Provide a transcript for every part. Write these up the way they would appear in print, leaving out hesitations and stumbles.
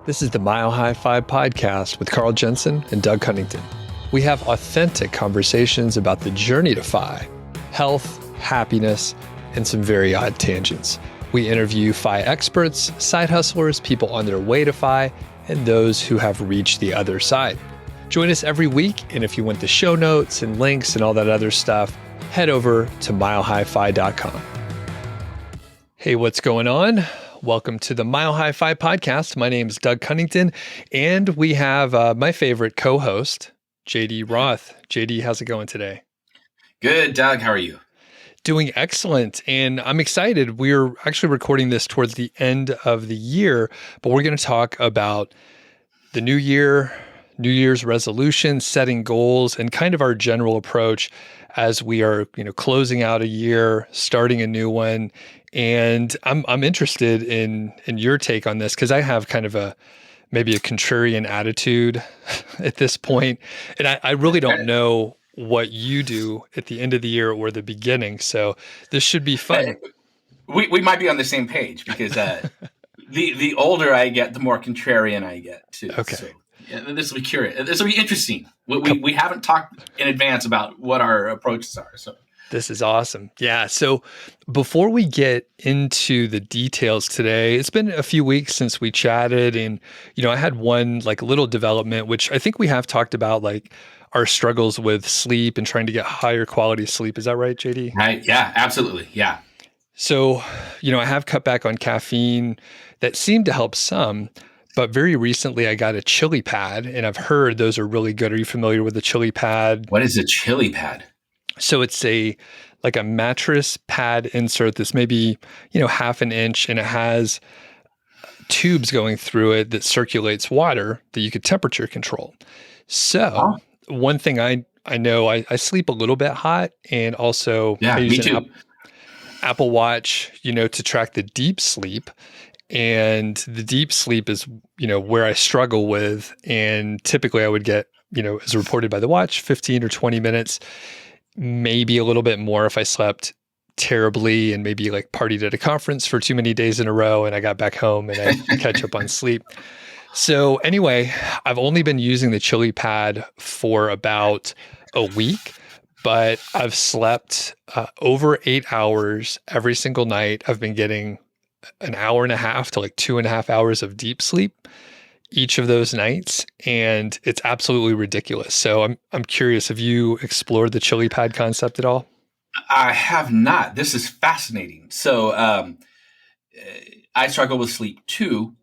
This is the MHFi podcast with Carl Jensen and Doug Cunnington. We have authentic conversations about the journey to Fi, health, happiness, and some very odd tangents. We interview Fi experts, side hustlers, people on their way to Fi, and those who have reached the other side. Join us every week, and if you want the show notes and links and all that other stuff, head over to milehify.com. Hey, what's going on? Welcome to the MHFi podcast. My name is Doug Cunnington, and we have my favorite co-host, JD Roth. JD, how's it going today? Good, Doug. How are you? Doing excellent, and I'm excited. We're actually recording this towards the end of the year, but we're going to talk about the new year, New Year's resolutions, setting goals, and kind of our general approach as we are, closing out a year, starting a new one. And I'm interested in your take on this because I have kind of maybe a contrarian attitude at this point, and I really don't know what you do at the end of the year or the beginning. So this should be fun. We might be on the same page because the older I get, the more contrarian I get too. Okay. So, yeah, this will be curious. This will be interesting. We haven't talked in advance about what our approaches are. So this is awesome. Yeah. So before we get into the details today, it's been a few weeks since we chatted, and I had one little development, which I think we have talked about, our struggles with sleep and trying to get higher quality sleep. Is that right, JD? Right. Yeah, absolutely. Yeah. So, I have cut back on caffeine. That seemed to help some, but very recently I got a chili pad, and I've heard those are really good. Are you familiar with the chili pad? What is a chili pad? So it's a mattress pad insert that's maybe, half an inch, and it has tubes going through it that circulates water that you could temperature control. So one thing I know, I sleep a little bit hot, and also I use an Apple Watch, to track the deep sleep. And the deep sleep is, where I struggle with. And typically I would get, as reported by the watch, 15 or 20 minutes, maybe a little bit more if I slept terribly and maybe partied at a conference for too many days in a row and I got back home and I catch up on sleep. So anyway, I've only been using the chili pad for about a week, but I've slept over 8 hours every single night. I've been getting an hour and a half to 2.5 hours of deep sleep each of those nights, and it's absolutely ridiculous. So I'm curious, have you explored the chili pad concept at all? I have not. This is fascinating. So I struggle with sleep too.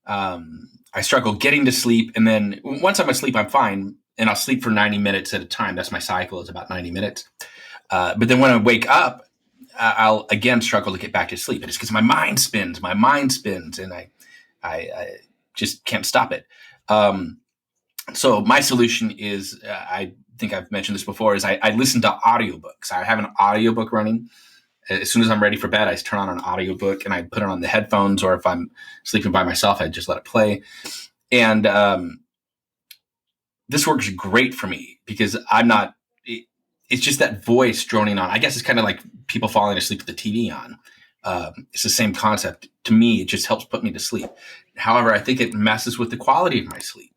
I struggle getting to sleep, and then once I'm asleep, I'm fine, and I'll sleep for 90 minutes at a time. That's my cycle, is about 90 minutes. But then when I wake up, I'll again struggle to get back to sleep. And it's because my mind spins, and I just can't stop it. So my solution is, I think I've mentioned this before, is I listen to audiobooks. I have an audiobook running. As soon as I'm ready for bed, I turn on an audiobook and I put it on the headphones, or if I'm sleeping by myself, I just let it play. And this works great for me because it's just that voice droning on. I guess it's kind of like people falling asleep with the TV on. It's the same concept. To me, it just helps put me to sleep. However, I think it messes with the quality of my sleep.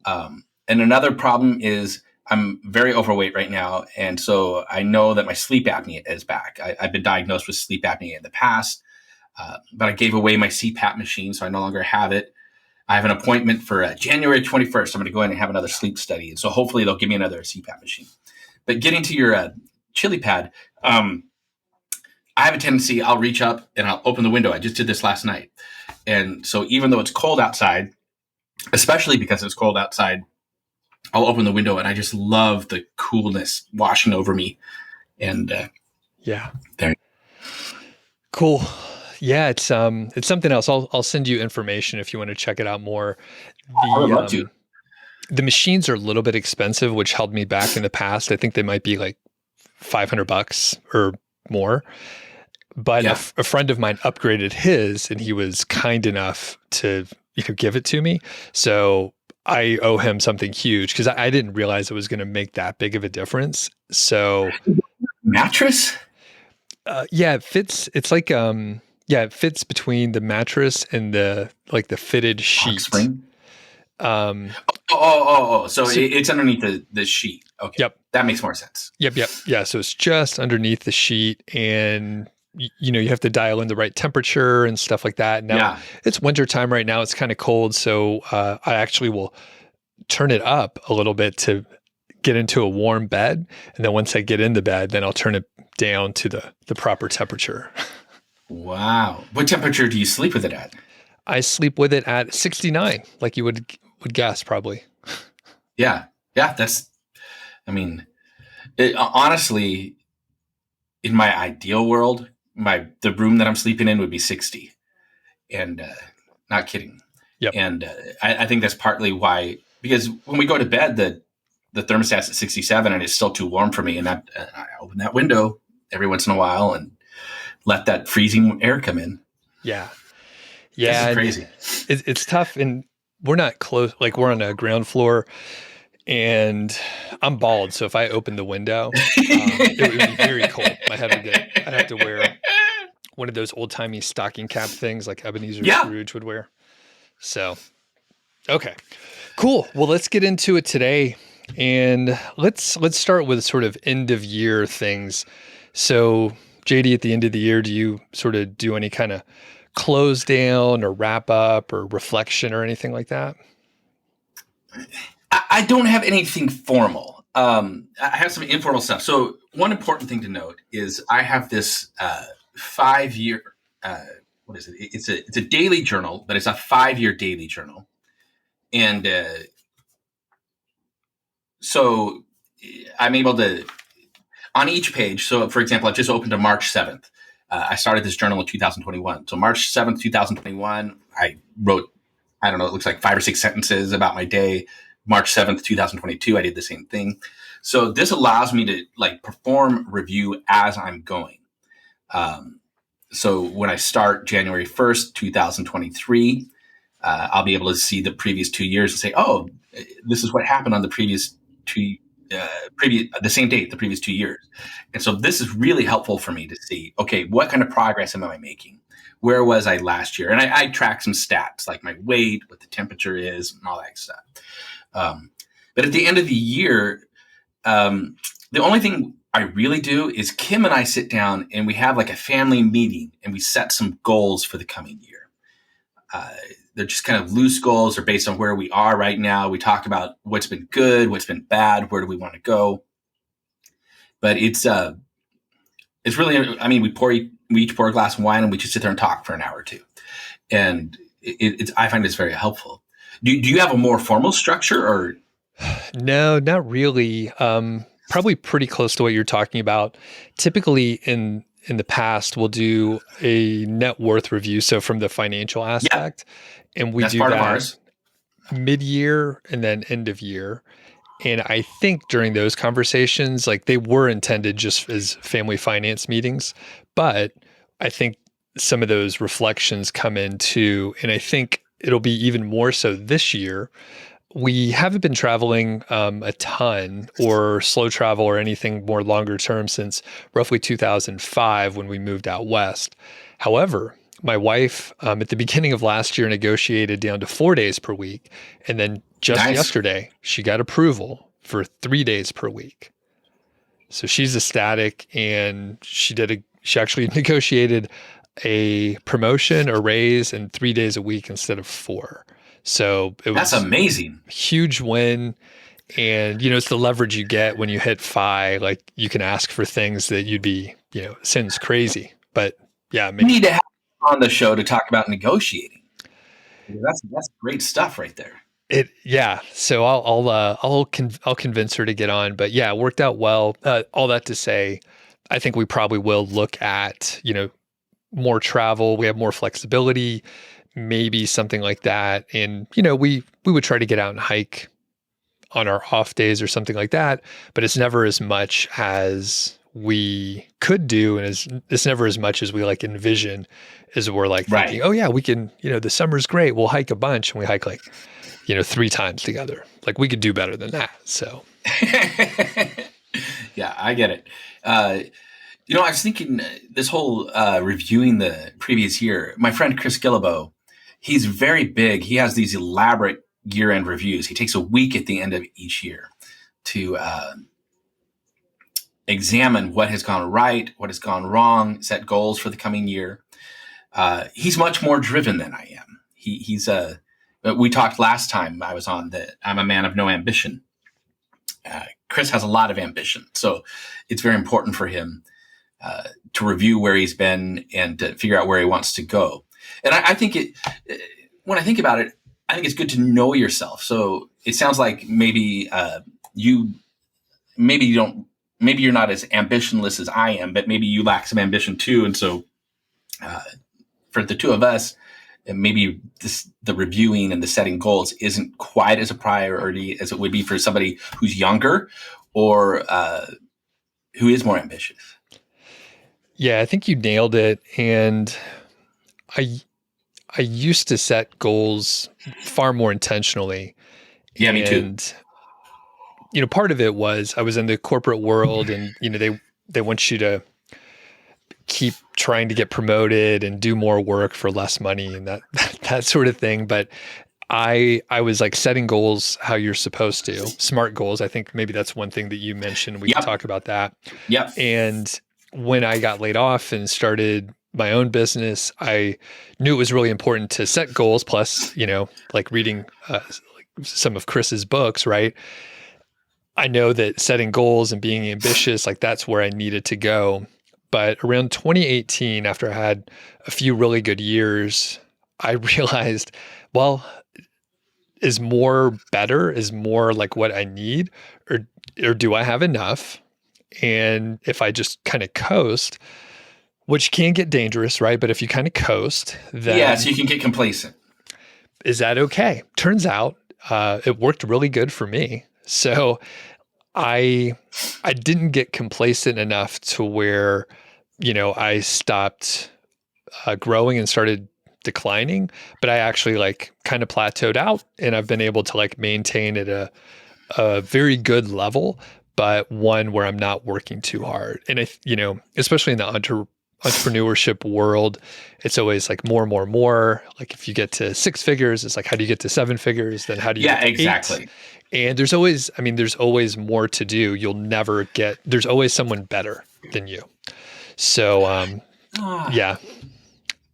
And another problem is I'm very overweight right now. And so I know that my sleep apnea is back. I've been diagnosed with sleep apnea in the past, but I gave away my CPAP machine, so I no longer have it. I have an appointment for January 21st. I'm going to go in and have another sleep study. And so hopefully they'll give me another CPAP machine. But getting to your chili pad, I have a tendency, I'll reach up and I'll open the window. I just did this last night. And so even though it's cold outside, especially because it's cold outside, I'll open the window and I just love the coolness washing over me. And there. Cool. Yeah, it's something else. I'll send you information if you want to check it out more. I would love to. The machines are a little bit expensive, which held me back in the past. I think they might be $500 or more. But a friend of mine upgraded his, and he was kind enough to give it to me. So I owe him something huge because I didn't realize it was going to make that big of a difference. So mattress? Yeah, it fits. It's like Yeah, it fits between the mattress and the fitted Box sheet. spring. Um, So it's underneath the sheet. Okay. Yep. That makes more sense. Yep. Yeah. So it's just underneath the sheet, and you have to dial in the right temperature and stuff like that. Now it's winter time right now. It's kind of cold. So I actually will turn it up a little bit to get into a warm bed. And then once I get in the bed, then I'll turn it down to the proper temperature. Wow. What temperature do you sleep with it at? I sleep with it at 69, like you would guess probably. Yeah. Honestly, in my ideal world, the room that I'm sleeping in would be 60, and not kidding. Yep. And I think that's partly why, because when we go to bed, the thermostat's at 67 and it's still too warm for me. And I open that window every once in a while and let that freezing air come in. Yeah. This is crazy. It's tough, and we're not close. Like, we're on a ground floor, and I'm bald. So if I open the window, it would be very cold. I'd have to wear one of those old timey stocking cap things like Ebenezer Scrooge would wear. So, okay, cool. Well, let's get into it today, and let's start with sort of end of year things. So, JD, at the end of the year, do you sort of do any kind of close down or wrap up or reflection or anything like that? I don't have anything formal. I have some informal stuff. So one important thing to note is I have this 5-year, what is it? It's a daily journal, but it's a 5-year daily journal. And so I'm able to, on each page. So for example, I've just opened to March 7th. I started this journal in 2021. So March 7th, 2021, I wrote, I don't know, it looks like 5 or 6 sentences about my day. March 7th, 2022, I did the same thing. So this allows me to perform review as I'm going. So when I start January 1st, 2023, I'll be able to see the previous 2 years and say, oh, this is what happened on the the same date, the previous 2 years. And so this is really helpful for me to see, okay, what kind of progress am I making? Where was I last year? And I track some stats like my weight, what the temperature is, and all that stuff. But at the end of the year, the only thing I really do is Kim and I sit down and we have like a family meeting and we set some goals for the coming year. They're just kind of loose goals. They're based on where we are right now. We talk about what's been good, what's been bad, where do we want to go. But it's really, I mean, we each pour a glass of wine and we just sit there and talk for an hour or two. And I find it's very helpful. Do you have a more formal structure or? No, not really. Probably pretty close to what you're talking about. Typically in the past, we'll do a net worth review. So from the financial aspect, and we do that mid-year and then end of year. And I think during those conversations, like they were intended just as family finance meetings, but I think some of those reflections come in too. And I think it'll be even more so this year. We haven't been traveling a ton or slow travel or anything more longer term since roughly 2005 when we moved out west. However, my wife at the beginning of last year negotiated down to 4 days per week. And then just yesterday, she got approval for 3 days per week. So she's ecstatic, and she actually negotiated a promotion or raise in 3 days a week instead of 4. So that's amazing. Huge win. And, it's the leverage you get when you hit FI. Like, you can ask for things that you'd be, sounds crazy. But yeah, maybe. You need to have on the show to talk about negotiating. That's great stuff right there. So I'll convince her to get on. But yeah, it worked out well. All that to say, I think we probably will look at, more travel. We have more flexibility, maybe something like that. And, we would try to get out and hike on our off days or something like that, but it's never as much as we could do. And it's never as much as we envision, as we're thinking, oh yeah, we can, the summer's great. We'll hike a bunch, and we hike 3 times together. We could do better than that. So yeah, I get it. I was thinking this whole reviewing the previous year. My friend Chris Gillibo, he's very big. He has these elaborate year-end reviews. He takes a week at the end of each year to examine what has gone right, what has gone wrong, set goals for the coming year. He's much more driven than I am. We talked last time I was on that I'm a man of no ambition. Chris has a lot of ambition, so it's very important for him to review where he's been and to figure out where he wants to go. And I think when I think about it, I think it's good to know yourself. So it sounds like maybe you're not as ambitionless as I am, but maybe you lack some ambition too. And so for the two of us, maybe the reviewing and the setting goals isn't quite as a priority as it would be for somebody who's younger or who is more ambitious. Yeah, I think you nailed it. And I used to set goals far more intentionally. Yeah, me too. And part of it was I was in the corporate world, and they want you to keep trying to get promoted and do more work for less money and that sort of thing. But I was like setting goals how you're supposed to, smart goals. I think maybe that's one thing that you mentioned. We can talk about that. Yep. And when I got laid off and started my own business, I knew it was really important to set goals. Plus, like reading some of Chris's books, right? I know that setting goals and being ambitious, like that's where I needed to go. But around 2018, after I had a few really good years, I realized, well, is more better? Is more like what I need? Or do I have enough? And if I just kind of coast, which can get dangerous, right? But if you kind of coast, then so you can get complacent. Is that okay? Turns out it worked really good for me. So I didn't get complacent enough to where, I stopped growing and started declining, but I actually like kind of plateaued out, and I've been able to like maintain at a very good level, but one where I'm not working too hard. And especially in the entrepreneurship world, it's always like more and more and more. Like if you get to 6 figures, it's like, how do you get to 7 figures? Then how do you get to 8? Exactly. And there's always more to do. There's always someone better than you. So, yeah,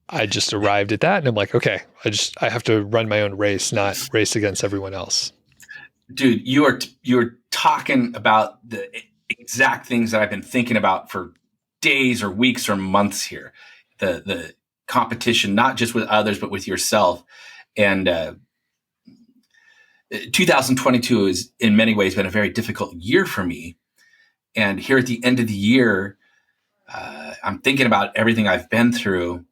I just arrived at that, and I'm like, okay, I have to run my own race, not race against everyone else. Dude, you're talking about the exact things that I've been thinking about for days or weeks or months here. The competition, not just with others, but with yourself. And 2022 has in many ways been a very difficult year for me. And here at the end of the year, I'm thinking about everything I've been through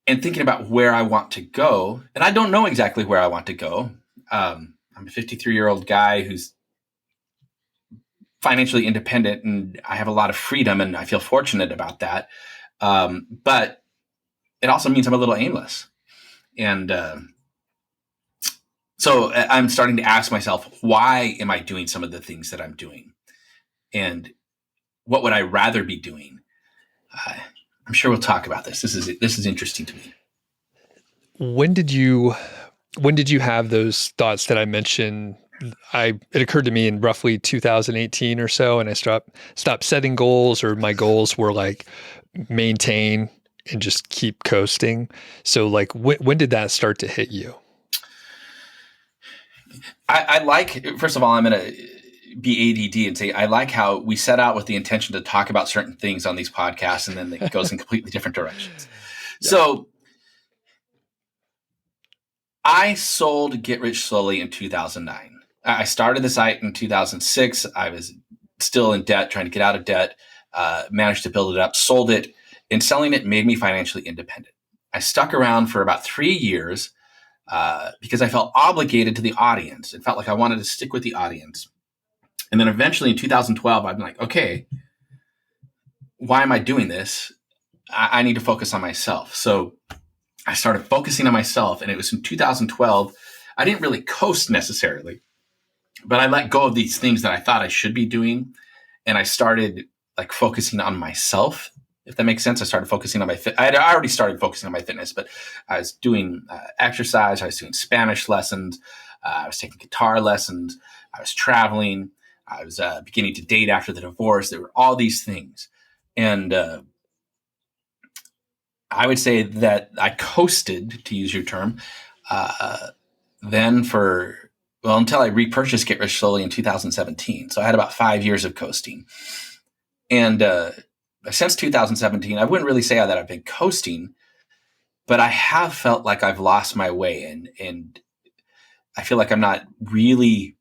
and thinking about where I want to go. And I don't know exactly where I want to go. I'm a 53-year-old guy who's financially independent, and I have a lot of freedom, and I feel fortunate about that. But it also means I'm a little aimless. And so I'm starting to ask myself, why am I doing some of the things that I'm doing? And what would I rather be doing? I'm sure we'll talk about this. This is interesting to me. When did you have those thoughts that I mentioned? It occurred to me in roughly 2018 or so, and I stopped setting goals, or my goals were like maintain and just keep coasting. So like when did that start to hit you? I like, first of all, I'm going to be ADD and say, I like how we set out with the intention to talk about certain things on these podcasts, and then it goes in completely different directions. Yeah. So I sold Get Rich Slowly in 2009. I started the site in 2006. I was still in debt, trying to get out of debt, managed to build it up, sold it, and selling it made me financially independent. I stuck around for about 3 years because I felt obligated to the audience. It felt like I wanted to stick with the audience. And then eventually in 2012, I'm like, okay, why am I doing this? I need to focus on myself. So I started focusing on myself, and it was in 2012. I didn't really coast necessarily, but I let go of these things that I thought I should be doing. and I started like focusing on myself, if that makes sense. I started focusing on I had already started focusing on my fitness, but I was doing exercise. I was doing Spanish lessons. I was taking guitar lessons. I was traveling. I was beginning to date after the divorce. There were all these things. And I would say that I coasted, to use your term, then until I repurchased Get Rich Slowly in 2017. So I had about 5 years of coasting. And since 2017, I wouldn't really say that I've been coasting, but I have felt like I've lost my way. And I feel like I'm not really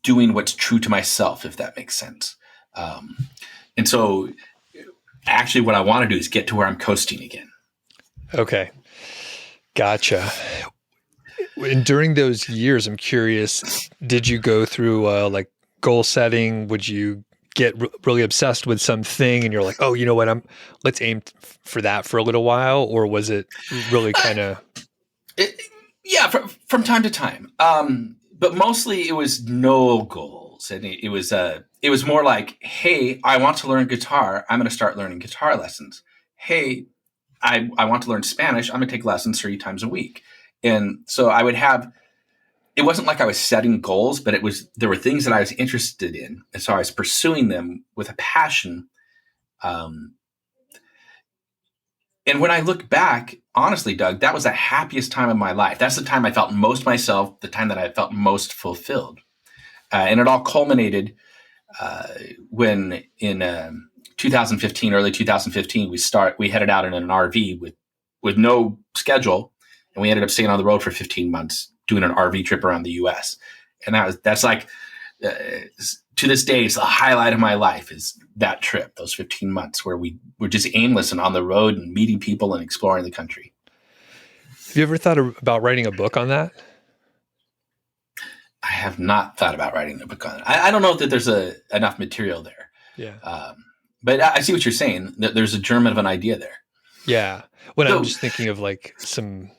doing what's true to myself, if that makes sense. And so actually what I want to do is get to where I'm coasting again. Okay. Gotcha. And during those years, I'm curious, did you go through like goal setting? Would you get really obsessed with something and you're like, oh, you know what, let's aim for that for a little while? Or was it really kind of... Yeah, from time to time. But mostly it was no goals. And it was more like, hey, I want to learn guitar. I'm going to start learning guitar lessons. Hey, I want to learn Spanish. I'm going to take lessons 3 times a week. And so I would have, it wasn't like I was setting goals, but there were things that I was interested in. And so I was pursuing them with a passion. And when I look back, honestly, Doug, that was the happiest time of my life. That's the time I felt most myself, the time that I felt most fulfilled. And it all culminated when in 2015, early 2015, we headed out in an RV with no schedule, and we ended up staying on the road for 15 months doing an RV trip around the U.S. And that's like to this day, it's the highlight of my life is that trip, those 15 months where we were just aimless and on the road and meeting people and exploring the country. Have you ever thought about writing a book on that? I have not thought about writing a book on it. I don't know that there's enough material there. Yeah. But I see what you're saying. There's a germ of an idea there. Yeah. When I'm just thinking of like some,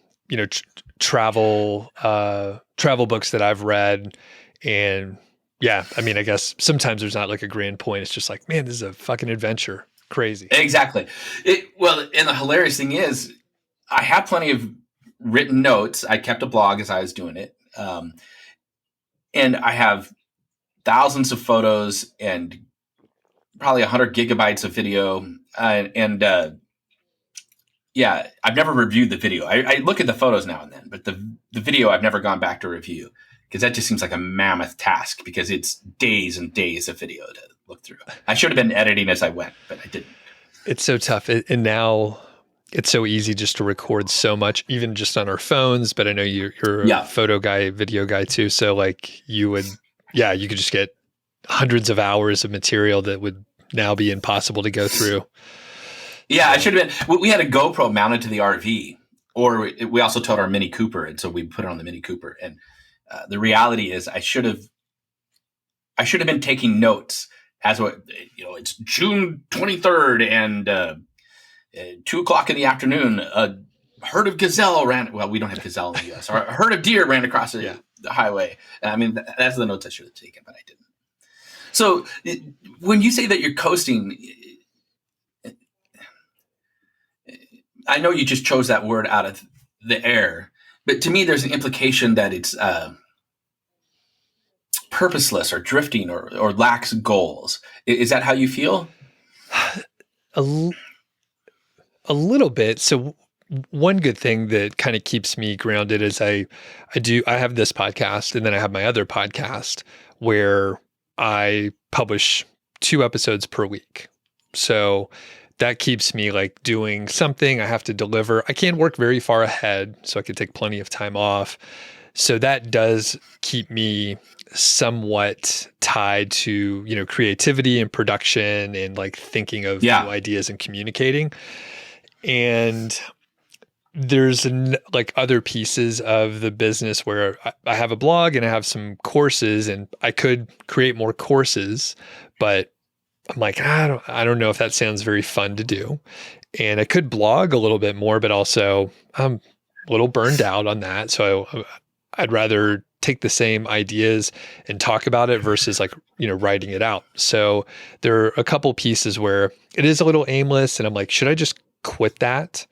travel books that I've read, and yeah, I mean, I guess sometimes there's not like a grand point. It's just like, man, this is a fucking adventure. Crazy. Exactly. And the hilarious thing is I have plenty of written notes. I kept a blog as I was doing it. And I have thousands of photos and probably 100 gigabytes of video. Yeah, I've never reviewed the video. I look at the photos now and then, but the video I've never gone back to review because that just seems like a mammoth task because it's days and days of video to look through. I should have been editing as I went, but I didn't. It's so tough. And now it's so easy just to record so much, even just on our phones. But I know you're a photo guy, video guy too. So like you could just get hundreds of hours of material that would now be impossible to go through. Yeah, I should have been. We had a GoPro mounted to the RV, or we also towed our Mini Cooper, and so we put it on the Mini Cooper. And the reality is, I should have been taking notes as it's June 23rd and 2:00 in the afternoon. A herd of gazelle ran. Well, we don't have gazelle in the U.S. Or a herd of deer ran across the highway. I mean, that's the notes I should have taken, but I didn't. So when you say that you're coasting, I know you just chose that word out of the air, but to me, there's an implication that it's purposeless or drifting or lacks goals. Is that how you feel? A little bit. So one good thing that kind of keeps me grounded is I have this podcast, and then I have my other podcast where I publish 2 episodes per week. So that keeps me like doing something. I have to deliver. I can't work very far ahead, so I can take plenty of time off. So that does keep me somewhat tied to, creativity and production and like thinking of new ideas and communicating. And there's like other pieces of the business where I have a blog and I have some courses, and I could create more courses, but I'm like, I don't know if that sounds very fun to do. And I could blog a little bit more, but also I'm a little burned out on that. So I'd rather take the same ideas and talk about it versus like, writing it out. So there are a couple pieces where it is a little aimless and I'm like, should I just quit that?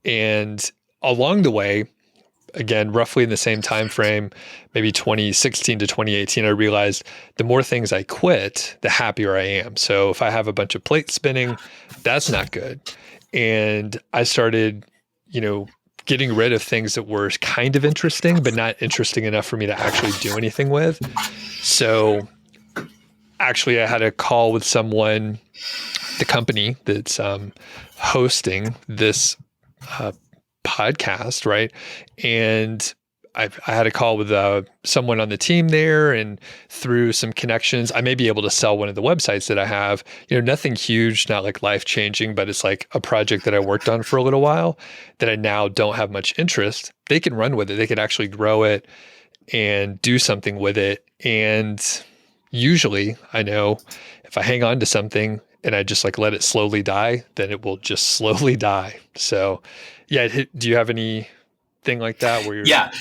And along the way, again, roughly in the same time frame, maybe 2016 to 2018, I realized the more things I quit, the happier I am. So if I have a bunch of plates spinning, that's not good. And I started, getting rid of things that were kind of interesting, but not interesting enough for me to actually do anything with. So actually, I had a call with someone, the company that's hosting this podcast, right? And I had a call with someone on the team there, and through some connections, I may be able to sell one of the websites that I have. Nothing huge, not like life changing, but it's like a project that I worked on for a little while that I now don't have much interest. They can run with it. They can actually grow it and do something with it. And usually, I know if I hang on to something and I just like let it slowly die, then it will just slowly die. So, yeah. Do you have anything like that where you're? Yeah.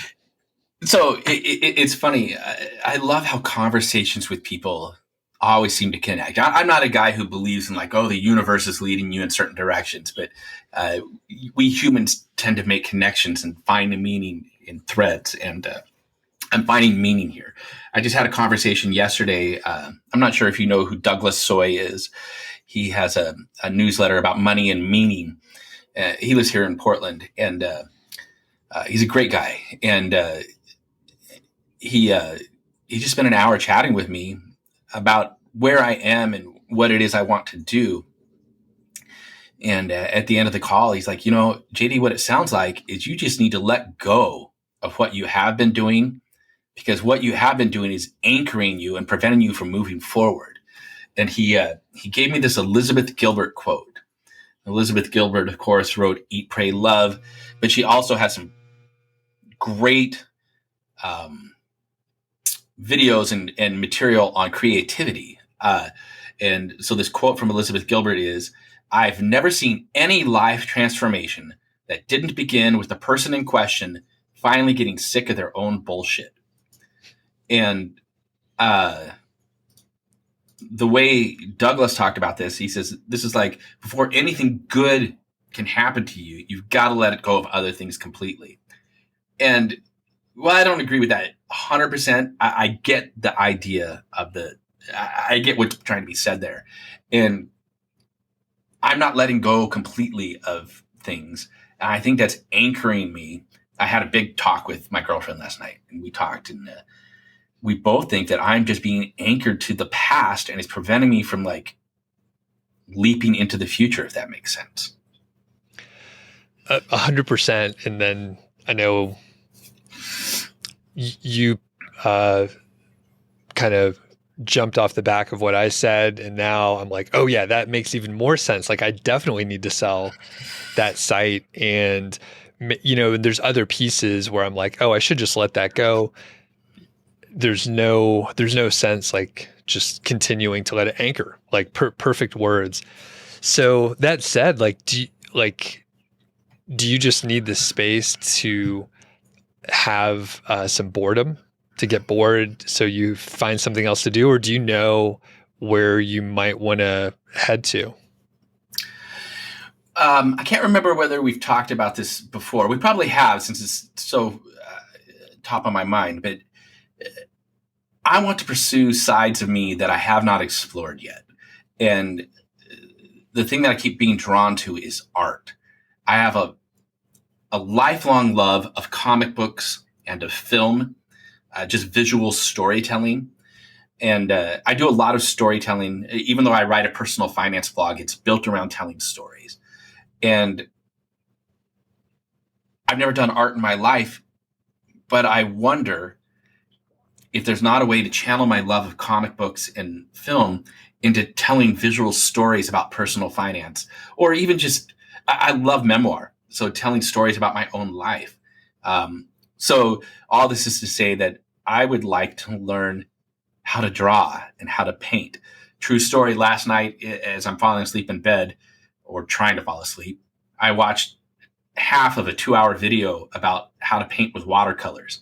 So it's funny. I love how conversations with people always seem to connect. I'm not a guy who believes in like, oh, the universe is leading you in certain directions, but we humans tend to make connections and find a meaning in threads. And I'm finding meaning here. I just had a conversation yesterday. I'm not sure if you know who Douglas Soy is. He has a newsletter about money and meaning. He lives here in Portland, and he's a great guy. And he just spent an hour chatting with me about where I am and what it is I want to do. And at the end of the call, he's like, JD, what it sounds like is you just need to let go of what you have been doing, because what you have been doing is anchoring you and preventing you from moving forward. And he gave me this Elizabeth Gilbert quote. Elizabeth Gilbert, of course, wrote Eat, Pray, Love, but she also has some great videos and material on creativity. And so this quote from Elizabeth Gilbert is, I've never seen any life transformation that didn't begin with the person in question finally getting sick of their own bullshit. And the way Douglas talked about this, he says, this is like, before anything good can happen to you, you've got to let it go of other things completely. And well, I don't agree with that 100%. I get the idea of I get what's trying to be said there. And I'm not letting go completely of things. And I think that's anchoring me. I had a big talk with my girlfriend last night, and we talked, and we both think that I'm just being anchored to the past, and it's preventing me from like leaping into the future, if that makes sense. 100%. And then I know you kind of jumped off the back of what I said, and now I'm like, oh yeah, that makes even more sense. Like I definitely need to sell that site, and and there's other pieces where I'm like, oh, I should just let that go. There's no sense like just continuing to let it anchor, like perfect words. So that said, like, do you just need the space to have some boredom, to get bored so you find something else to do? Or do you know where you might want to head to? I can't remember whether we've talked about this before. We probably have, since it's so top of my mind, but I want to pursue sides of me that I have not explored yet. And the thing that I keep being drawn to is art. I have a lifelong love of comic books and of film, just visual storytelling. And I do a lot of storytelling. Even though I write a personal finance blog, it's built around telling stories. And I've never done art in my life, but I wonder if there's not a way to channel my love of comic books and film into telling visual stories about personal finance, or even just, I love memoir. So telling stories about my own life. So all this is to say that I would like to learn how to draw and how to paint. True story, last night, as I'm falling asleep in bed or trying to fall asleep, I watched half of a 2-hour video about how to paint with watercolors.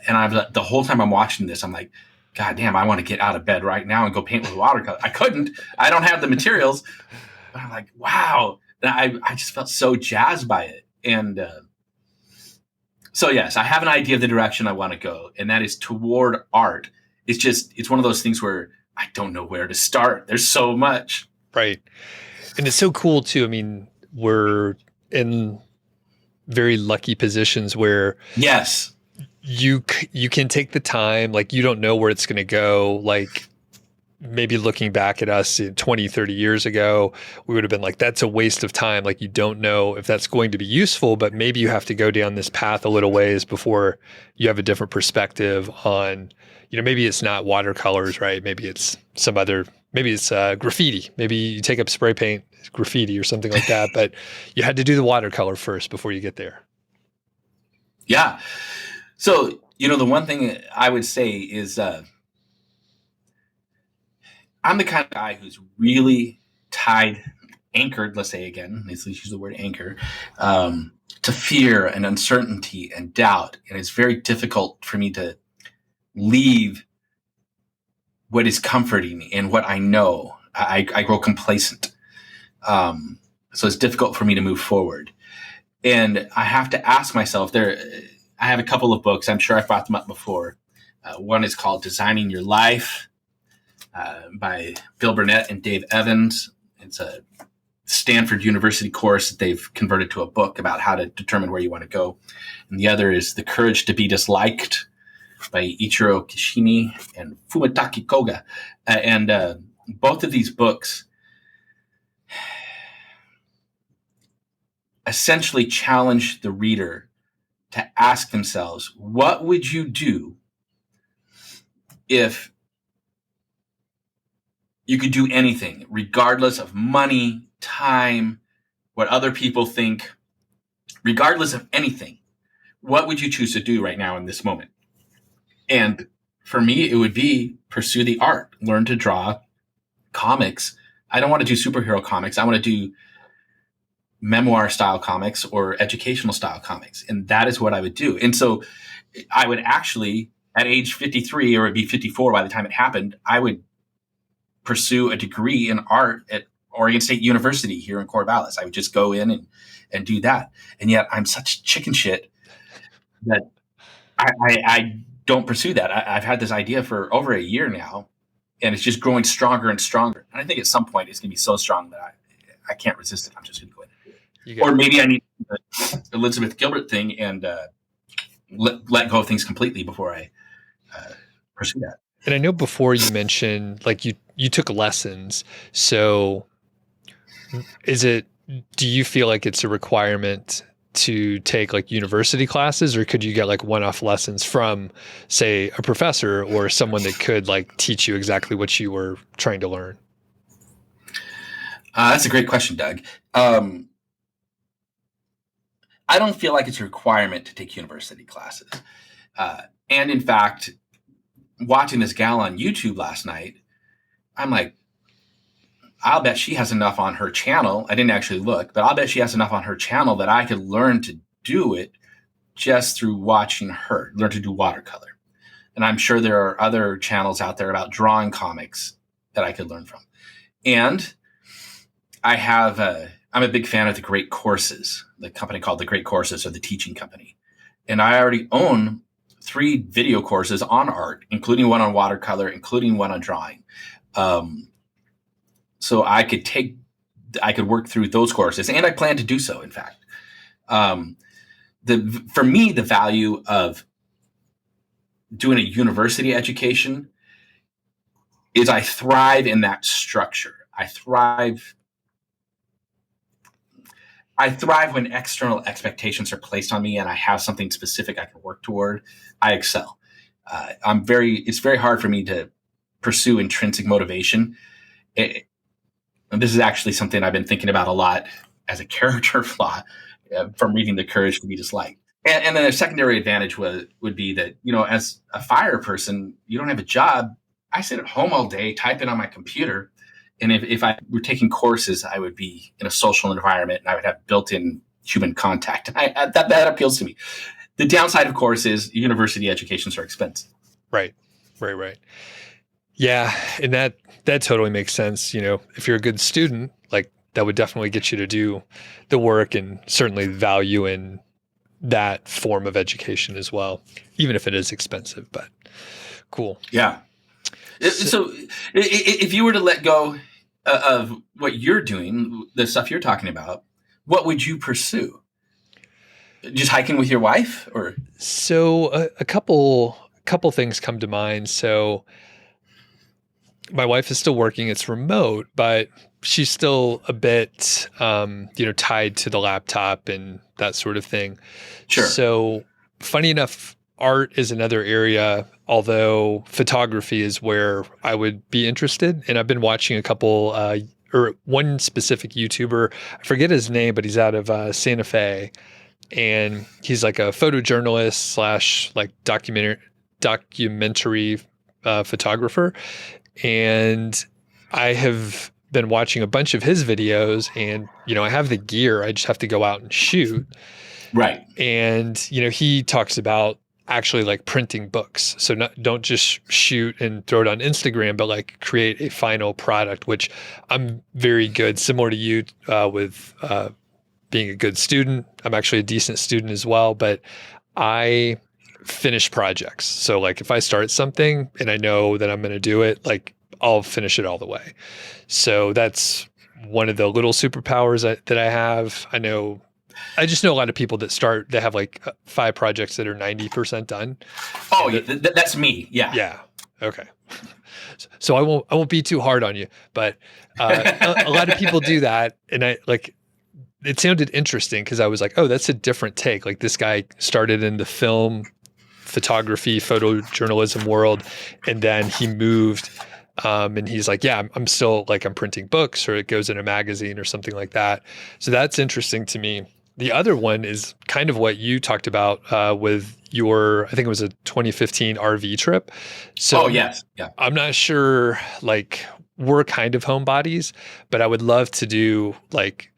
And I'm the whole time I'm watching this, I'm like, God damn, I want to get out of bed right now and go paint with watercolor. I couldn't. I don't have the materials. But I'm like, wow. And I just felt so jazzed by it. And so, yes, I have an idea of the direction I want to go, and that is toward art. It's one of those things where I don't know where to start. There's so much. Right. And it's so cool too. I mean, we're in very lucky positions where Yes. you can take the time, like you don't know where it's going to go. Like maybe looking back at us 20, 30 years ago, we would have been like, that's a waste of time. Like you don't know if that's going to be useful, but maybe you have to go down this path a little ways before you have a different perspective on, maybe it's not watercolors, right? Maybe it's maybe it's graffiti. Maybe you take up spray paint, graffiti or something like that, but you had to do the watercolor first before you get there. Yeah. So, the one thing I would say is I'm the kind of guy who's really anchored, let's say again, let's use the word anchor, to fear and uncertainty and doubt. And it's very difficult for me to leave what is comforting me and what I know. I grow complacent. So it's difficult for me to move forward. And I have to ask myself I have a couple of books. I'm sure I've brought them up before. One is called Designing Your Life by Bill Burnett and Dave Evans. It's a Stanford University course that they've converted to a book about how to determine where you want to go. And the other is The Courage to Be Disliked by Ichiro Kishimi and Fumitake Koga. And both of these books essentially challenge the reader to ask themselves, what would you do if you could do anything, regardless of money, time, what other people think, regardless of anything? What would you choose to do right now in this moment? And for me, it would be pursue the art, learn to draw comics. I don't want to do superhero comics. I want to do memoir style comics or educational style comics. And that is what I would do. And so I would actually, at age 53, or it'd be 54 by the time it happened, I would pursue a degree in art at Oregon State University here in Corvallis. I would just go in and do that. And yet I'm such chicken shit that I don't pursue that. I've had this idea for over a year now, and it's just growing stronger and stronger. And I think at some point it's going to be so strong that I can't resist it. I'm just going to go in and do it. Or maybe I need the Elizabeth Gilbert thing and let go of things completely before I pursue that. And I know before you mentioned, like you took lessons. So do you feel like it's a requirement to take like university classes, or could you get like one-off lessons from, say, a professor or someone that could like teach you exactly what you were trying to learn? That's a great question, Doug. I don't feel like it's a requirement to take university classes. And in fact, watching this gal on YouTube last night, I'm like, I'll bet she has enough on her channel. I didn't actually look, but I'll bet she has enough on her channel that I could learn to do it just through watching her, learn to do watercolor. And I'm sure there are other channels out there about drawing comics that I could learn from. And I'm a big fan of the Great Courses, the company called the Great Courses, or the teaching company. And I already own 3 video courses on art, including one on watercolor, including one on drawing. So I could work through those courses, and I plan to do so, in fact. For me, the value of doing a university education is I thrive in that structure. I thrive when external expectations are placed on me and I have something specific I can work toward. I excel. It's very hard for me to pursue intrinsic motivation. And this is actually something I've been thinking about a lot as a character flaw from reading The Courage to Be Disliked. And then a secondary advantage would be that, as a fire person, you don't have a job. I sit at home all day typing on my computer. And if I were taking courses, I would be in a social environment and I would have built-in human contact. And that appeals to me. The downside, of course, is university educations are expensive. Right. Right. Yeah. And that totally makes sense. If you're a good student, like that would definitely get you to do the work and certainly value in that form of education as well, even if it is expensive, but cool. Yeah. So if you were to let go of what you're doing, the stuff you're talking about, what would you pursue? Just hiking with your wife, or? So a couple things come to mind. So my wife is still working. It's remote, but she's still a bit, tied to the laptop and that sort of thing. Sure. So funny enough, art is another area, although photography is where I would be interested. And I've been watching a couple, or one specific YouTuber, I forget his name, but he's out of Santa Fe. And he's like a photojournalist / like documentary photographer. And I have been watching a bunch of his videos, and, I have the gear. I just have to go out and shoot. Right. And, he talks about actually like printing books. So don't just shoot and throw it on Instagram, but like create a final product, which I'm very good, similar to you with being a good student. I'm actually a decent student as well, but I finish projects. So like if I start something and I know that I'm going to do it, like I'll finish it all the way. So that's one of the little superpowers that I have. I just know a lot of people that have like 5 projects that are 90% done. Oh, that's me. Yeah. Yeah. Okay. So I won't be too hard on you, but a lot of people do that. And it sounded interesting because I was like, oh, that's a different take. Like this guy started in the film, photography, photojournalism world, and then he moved and he's like, yeah, I'm still like, I'm printing books, or it goes in a magazine or something like that. So that's interesting to me. The other one is kind of what you talked about with your, I think it was a 2015 RV trip. So yes. Yeah. I'm not sure, like we're kind of homebodies, but I would love to do like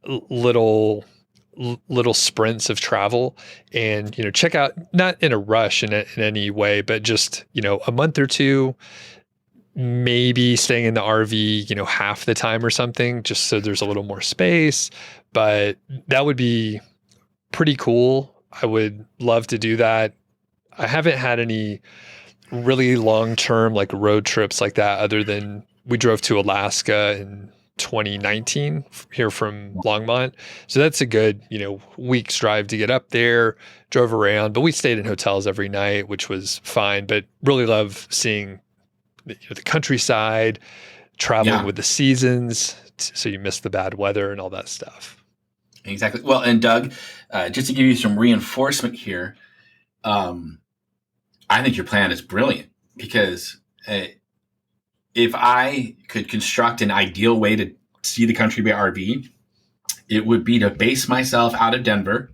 little sprints of travel and, check out, not in a rush in any way, but just, a month or two, maybe staying in the RV, half the time or something, just so there's a little more space. But that would be pretty cool. I would love to do that. I haven't had any really long-term like road trips like that, other than we drove to Alaska in 2019 here from Longmont. So that's a good, week's drive to get up there, drove around, but we stayed in hotels every night, which was fine, but really love seeing the countryside, traveling with the seasons. So you miss the bad weather and all that stuff. Exactly. Well, and Doug, just to give you some reinforcement here, I think your plan is brilliant, because if I could construct an ideal way to see the country by RV, it would be to base myself out of Denver.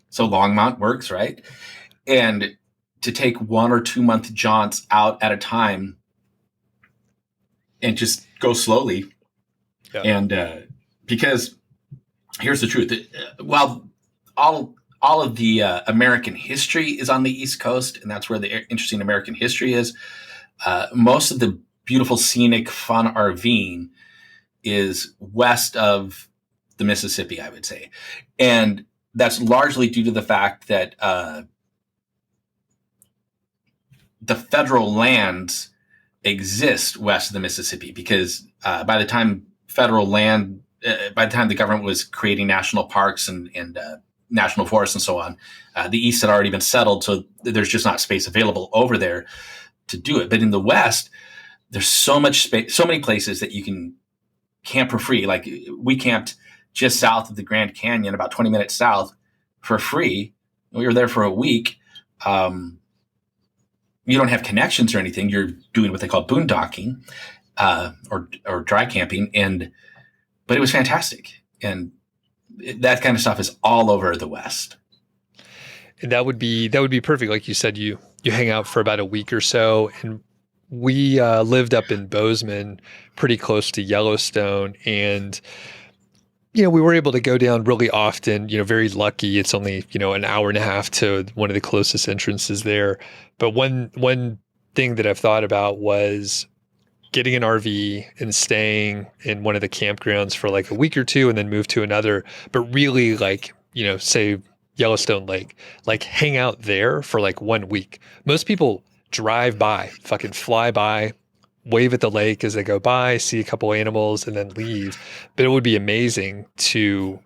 So Longmont works, right? And to take 1 or 2 month jaunts out at a time and just go slowly. Yeah. And because here's the truth. While all of the American history is on the East Coast, and that's where the interesting American history is, most of the beautiful, scenic, fun RVing is west of the Mississippi, I would say. And that's largely due to the fact that the federal lands exist west of the Mississippi, because by the time the government was creating national parks and national forests and so on, the East had already been settled. So there's just not space available over there to do it. But in the West, there's so much space, so many places that you can camp for free. Like we camped just south of the Grand Canyon, about 20 minutes south, for free. We were there for a week. You don't have connections or anything. You're doing what they call boondocking or dry camping, but it was fantastic. And that kind of stuff is all over the West. And that would be perfect. Like you said, you hang out for about a week or so. And we lived up in Bozeman, pretty close to Yellowstone. And we were able to go down really often, very lucky. It's only, an hour and a half to one of the closest entrances there. But one thing that I've thought about was getting an RV and staying in one of the campgrounds for like a week or two and then move to another, but really like, say Yellowstone Lake, like hang out there for like 1 week. Most people drive by, fucking fly by, wave at the lake as they go by, see a couple animals and then leave. But it would be amazing to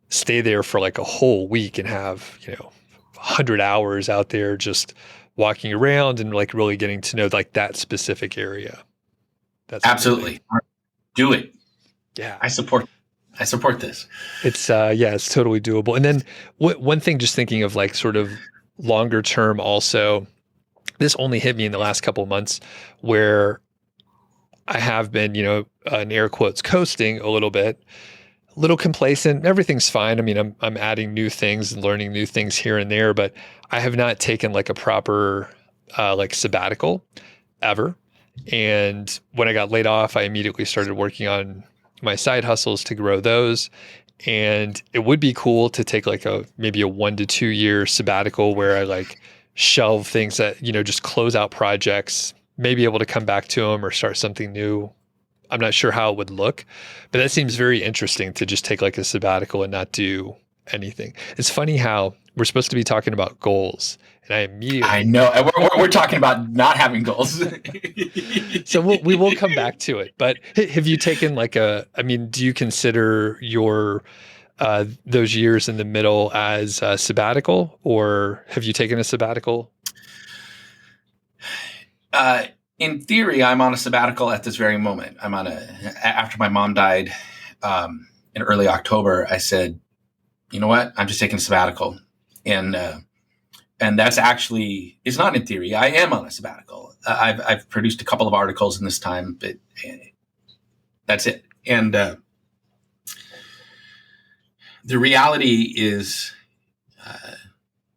stay there for like a whole week and have, 100 hours out there just walking around and like really getting to know like that specific area. That's Absolutely. Do it. Yeah. I support this. It's it's totally doable. And then one thing, just thinking of like sort of longer term also, this only hit me in the last couple of months where I have been, in air quotes, coasting a little bit, a little complacent. Everything's fine. I mean, I'm adding new things and learning new things here and there, but I have not taken like a proper like sabbatical ever. And when I got laid off, I immediately started working on my side hustles to grow those. And it would be cool to take like maybe a 1 to 2 year sabbatical where I like shelve things that, just close out projects, maybe able to come back to them or start something new. I'm not sure how it would look, but that seems very interesting to just take like a sabbatical and not do anything. It's funny how we're supposed to be talking about goals, and I know we're talking about not having goals. So we will come back to it. But have you taken like do you consider your those years in the middle as a sabbatical, or have you taken a sabbatical? In theory, I'm on a sabbatical at this very moment. After my mom died in early October, I said, you know what? I'm just taking a sabbatical. And that's actually, it's not in theory. I am on a sabbatical. I've produced a couple of articles in this time, but that's it. And the reality is,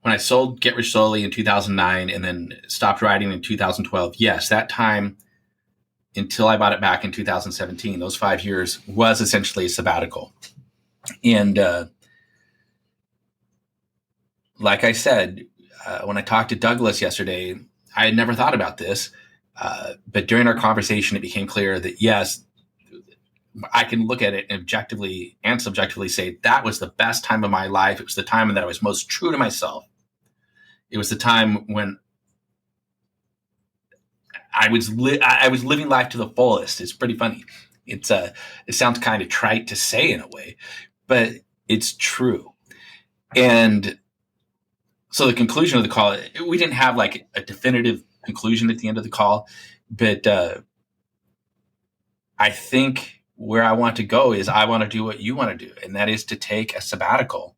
when I sold Get Rich Slowly in 2009 and then stopped writing in 2012, yes, that time until I bought it back in 2017, those 5 years was essentially a sabbatical. And like I said, when I talked to Douglas yesterday, I had never thought about this. But during our conversation, it became clear that, yes, I can look at it and objectively and subjectively say that was the best time of my life. It was the time that I was most true to myself. It was the time when I was living life to the fullest. It's pretty funny. It sounds kind of trite to say in a way, but it's true. And so the conclusion of the call, we didn't have like a definitive conclusion at the end of the call, but I think where I want to go is I want to do what you want to do, and that is to take a sabbatical.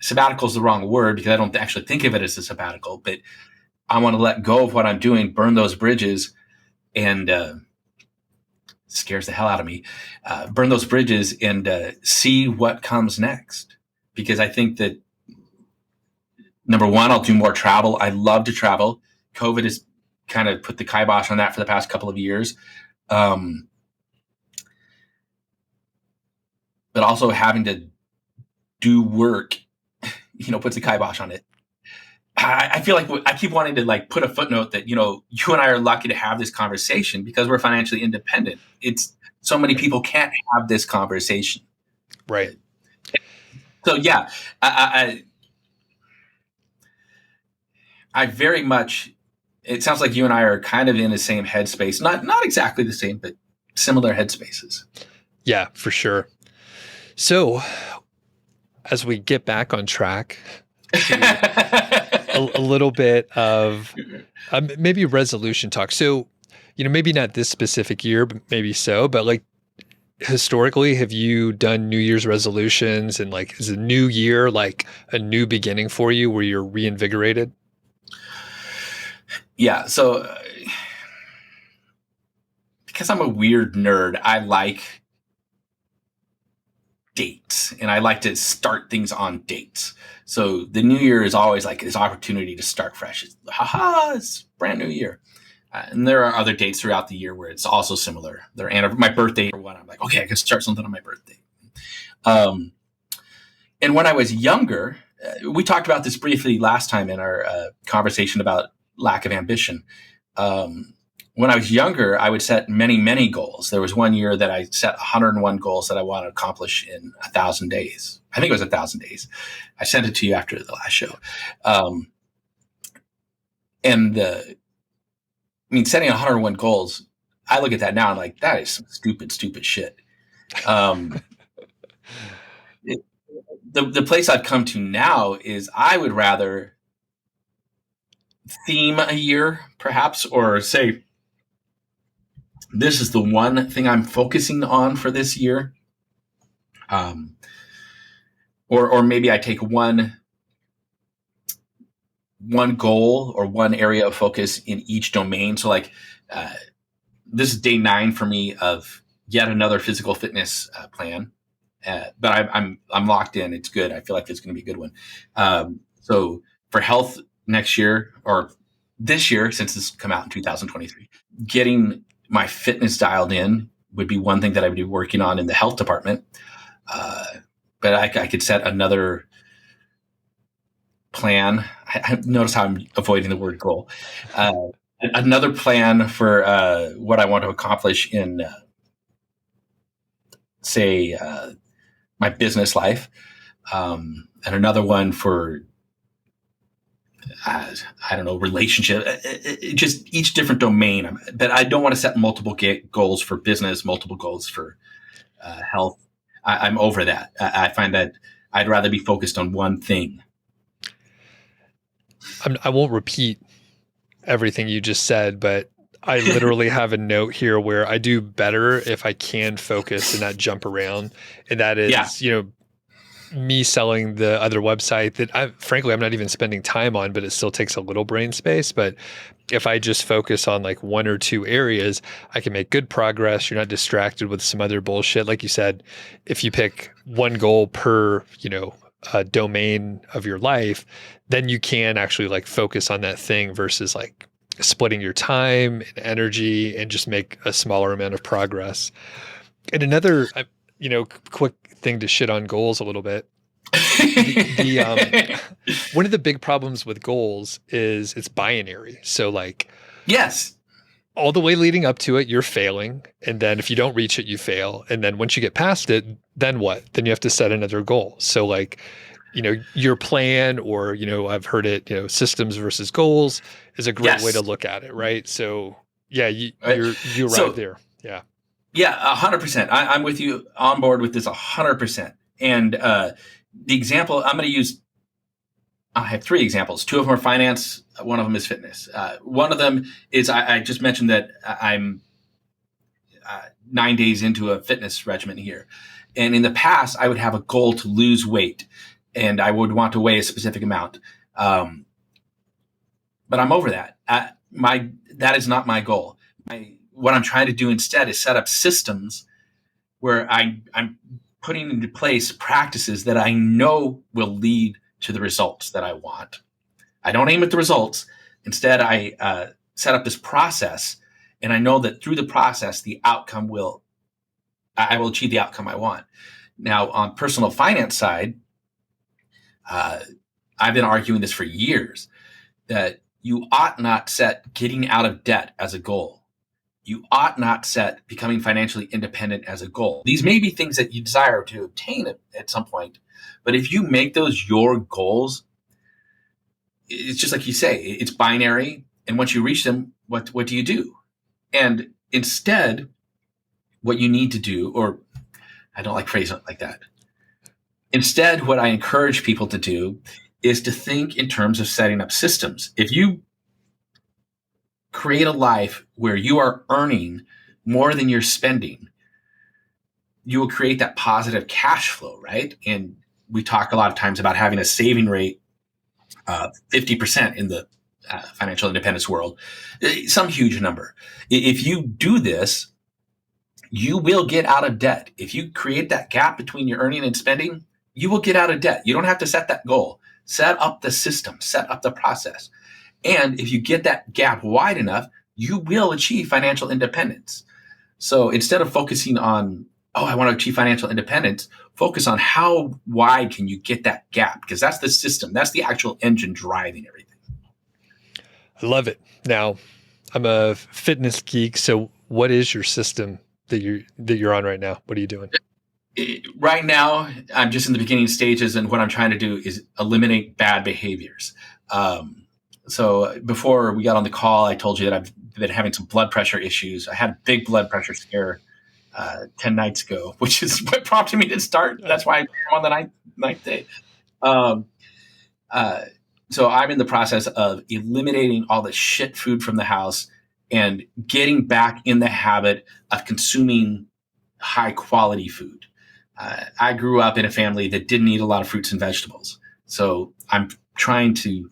Sabbatical is the wrong word because I don't actually think of it as a sabbatical, but I want to let go of what I'm doing, burn those bridges, and scares the hell out of me. Burn those bridges and see what comes next. Because I think that, number one, I'll do more travel. I love to travel. COVID has kind of put the kibosh on that for the past couple of years. But also having to do work, puts a kibosh on it. I feel like I keep wanting to like put a footnote that, you and I are lucky to have this conversation because we're financially independent. It's so many people can't have this conversation. Right. So yeah, I very much, it sounds like you and I are kind of in the same headspace, not exactly the same, but similar headspaces. Yeah, for sure. So as we get back on track, a little bit of maybe resolution talk. So, maybe not this specific year, but maybe so, but like historically, have you done New Year's resolutions, and like, is a new year like a new beginning for you where you're reinvigorated? Yeah. So because I'm a weird nerd, I like dates and I like to start things on dates. So the new year is always like this opportunity to start fresh. It's brand new year. And there are other dates throughout the year where it's also similar. My birthday or what, I'm like, okay, I can start something on my birthday. And when I was younger, we talked about this briefly last time in our conversation about lack of ambition. When I was younger, I would set many, many goals. There was one year that I set 101 goals that I wanted to accomplish in 1,000 days. I think it was 1,000 days. I sent it to you after the last show. Setting 101 goals, I look at that now and I'm like, that is some stupid, stupid shit. The place I've come to now is I would rather theme a year, perhaps, or say, this is the one thing I'm focusing on for this year. Or maybe I take one goal or one area of focus in each domain. So like, this is day 9 for me of yet another physical fitness plan. But I'm locked in. It's good. I feel like it's going to be a good one. So for health next year or this year, since this come out in 2023, getting my fitness dialed in would be one thing that I would be working on in the health department. But I could set another plan. I notice how I'm avoiding the word goal. Another plan for what I want to accomplish in, say, my business life, and another one for, I don't know, relationship, just each different domain. But I don't want to set multiple goals for business, multiple goals for health. I'm over that. I find that I'd rather be focused on one thing. I won't repeat everything you just said, but I literally have a note here where I do better if I can focus and not jump around. And that is, me selling the other website that frankly, I'm not even spending time on, but it still takes a little brain space. But if I just focus on like one or two areas, I can make good progress. You're not distracted with some other bullshit. Like you said, if you pick one goal per, domain of your life, then you can actually like focus on that thing versus like splitting your time and energy and just make a smaller amount of progress. And another, quick thing to shit on goals a little bit. One of the big problems with goals is it's binary. So like, yes, all the way leading up to it, you're failing. And then if you don't reach it, you fail. And then once you get past it, then what? Then you have to set another goal. So like, your plan or, I've heard it, systems versus goals is a great way to look at it. Right. So yeah, you're right there. Yeah. Yeah. 100%. I'm with you on board with this 100%. And, the example I'm going to use, I have 3 examples. 2 of them are finance. One of them is fitness. One of them is I just mentioned that I'm 9 days into a fitness regimen here. And in the past, I would have a goal to lose weight and I would want to weigh a specific amount. But I'm over that. That is not my goal. What I'm trying to do instead is set up systems where I'm putting into place practices that I know will lead to the results that I want. I don't aim at the results. Instead, I set up this process, and I know that through the process, I will achieve the outcome I want. Now, on personal finance side, I've been arguing this for years, that you ought not set getting out of debt as a goal. You ought not set becoming financially independent as a goal. These may be things that you desire to obtain at some point, but if you make those your goals, it's just like you say, it's binary. And once you reach them, what do you do? And instead, what you need to do, or I don't like phrasing it like that. Instead, what I encourage people to do is to think in terms of setting up systems. If you create a life where you are earning more than you're spending, you will create that positive cash flow, right? And we talk a lot of times about having a saving rate of 50% in the financial independence world, some huge number. If you do this, you will get out of debt. If you create that gap between your earning and spending, you will get out of debt. You don't have to set that goal. Set up the system, set up the process. And if you get that gap wide enough, you will achieve financial independence. So instead of focusing on, oh, I want to achieve financial independence, focus on how wide can you get that gap? Because that's the system. That's the actual engine driving everything. I love it. Now, I'm a fitness geek, so what is your system that you're on right now? What are you doing? Right now, I'm just in the beginning stages, and what I'm trying to do is eliminate bad behaviors. So before we got on the call, I told you that I've been having some blood pressure issues. I had a big blood pressure scare 10 nights ago, which is what prompted me to start. That's why I'm on the ninth day. Um, so I'm in the process of eliminating all the shit food from the house and getting back in the habit of consuming high quality food. I grew up in a family that didn't eat a lot of fruits and vegetables. So I'm trying to,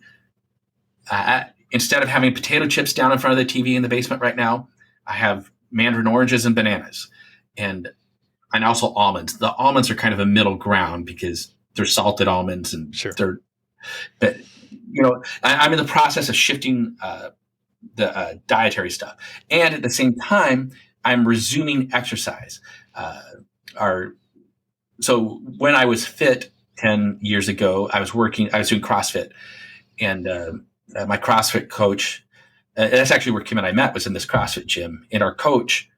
instead of having potato chips down in front of the TV in the basement right now, I have mandarin oranges and bananas and also almonds. The almonds are kind of a middle ground because they're salted almonds and but I'm in the process of shifting the dietary stuff. And at the same time, I'm resuming exercise. So when I was fit 10 years ago, I was doing CrossFit, and my CrossFit coach, that's actually where Kim and I met, was in this CrossFit gym. And our coach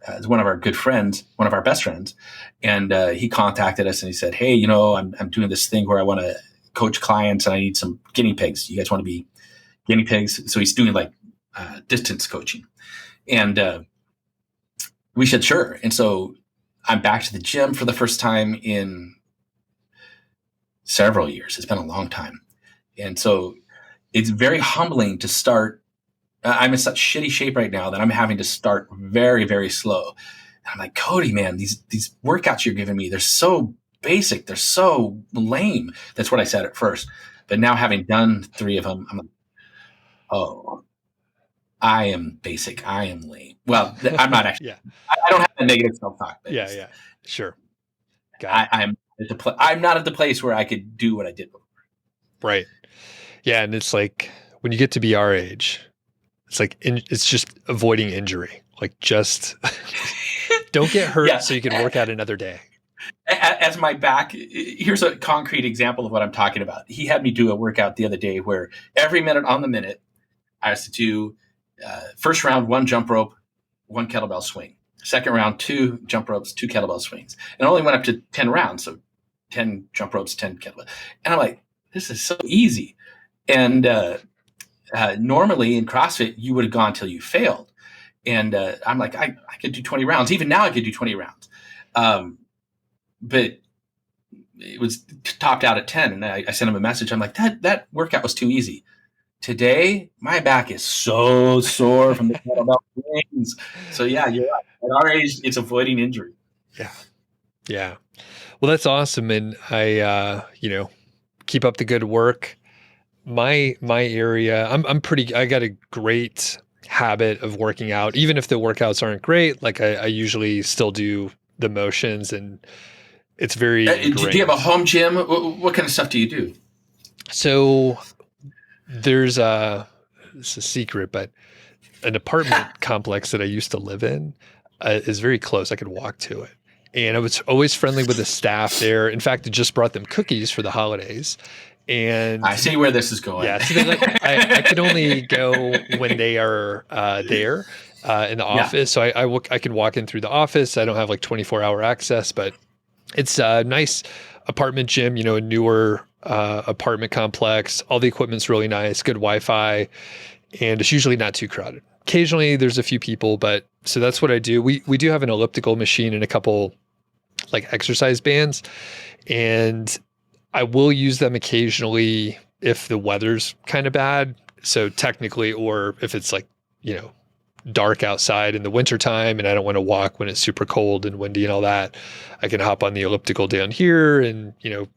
is one of our good friends, one of our best friends. And he contacted us and he said, hey, I'm doing this thing where I want to coach clients and I need some guinea pigs. You guys want to be guinea pigs? So he's doing like distance coaching. And we said, sure. And so I'm back to the gym for the first time in several years. It's been a long time. And so it's very humbling to start. I'm in such shitty shape right now that I'm having to start very, very slow. And I'm like, Cody, man, these workouts you're giving me, they're so basic. They're so lame. That's what I said at first. But now having done 3 of them, I'm like, oh, I am basic. I am lame. Well, I'm not actually. Yeah. I don't have a negative self-talk. Yeah. Sure. I'm not at the place where I could do what I did before. Right. Yeah. And it's like when you get to be our age, it's like it's just avoiding injury. Like just don't get hurt so you can work out another day. As my back, here's a concrete example of what I'm talking about. He had me do a workout the other day where every minute on the minute, I was to do first round, 1 jump rope, 1 kettlebell swing. Second round, 2 jump ropes, 2 kettlebell swings. And it only went up to 10 rounds. So 10 jump ropes, 10 kettlebell. And I'm like, this is so easy. And normally in CrossFit, you would have gone till you failed. And I'm like, I could do 20 rounds. Even now I could do 20 rounds. But it was topped out at 10. And I sent him a message. I'm like, that workout was too easy. Today, my back is so sore from the kettlebell swings. So yeah, you're right. At our age, it's avoiding injury. Yeah. Well, that's awesome. And I, keep up the good work. My area, I got a great habit of working out. Even if the workouts aren't great, like I usually still do the motions, and it's very do you have a home gym? What kind of stuff do you do? So there's it's a secret, but an apartment complex that I used to live in is very close. I could walk to it. And I was always friendly with the staff there. In fact, I just brought them cookies for the holidays. And I see where this is going. Yeah, so I can only go when they are there in the office. So I can walk in through the office. I don't have like 24-hour access, but it's a nice apartment gym, a newer apartment complex. All the equipment's really nice, good Wi-Fi, and it's usually not too crowded. Occasionally there's a few people, but so that's what I do. We do have an elliptical machine and a couple like exercise bands, and I will use them occasionally if the weather's kind of bad. So technically, or if it's like, dark outside in the wintertime and I don't want to walk when it's super cold and windy and all that, I can hop on the elliptical down here and,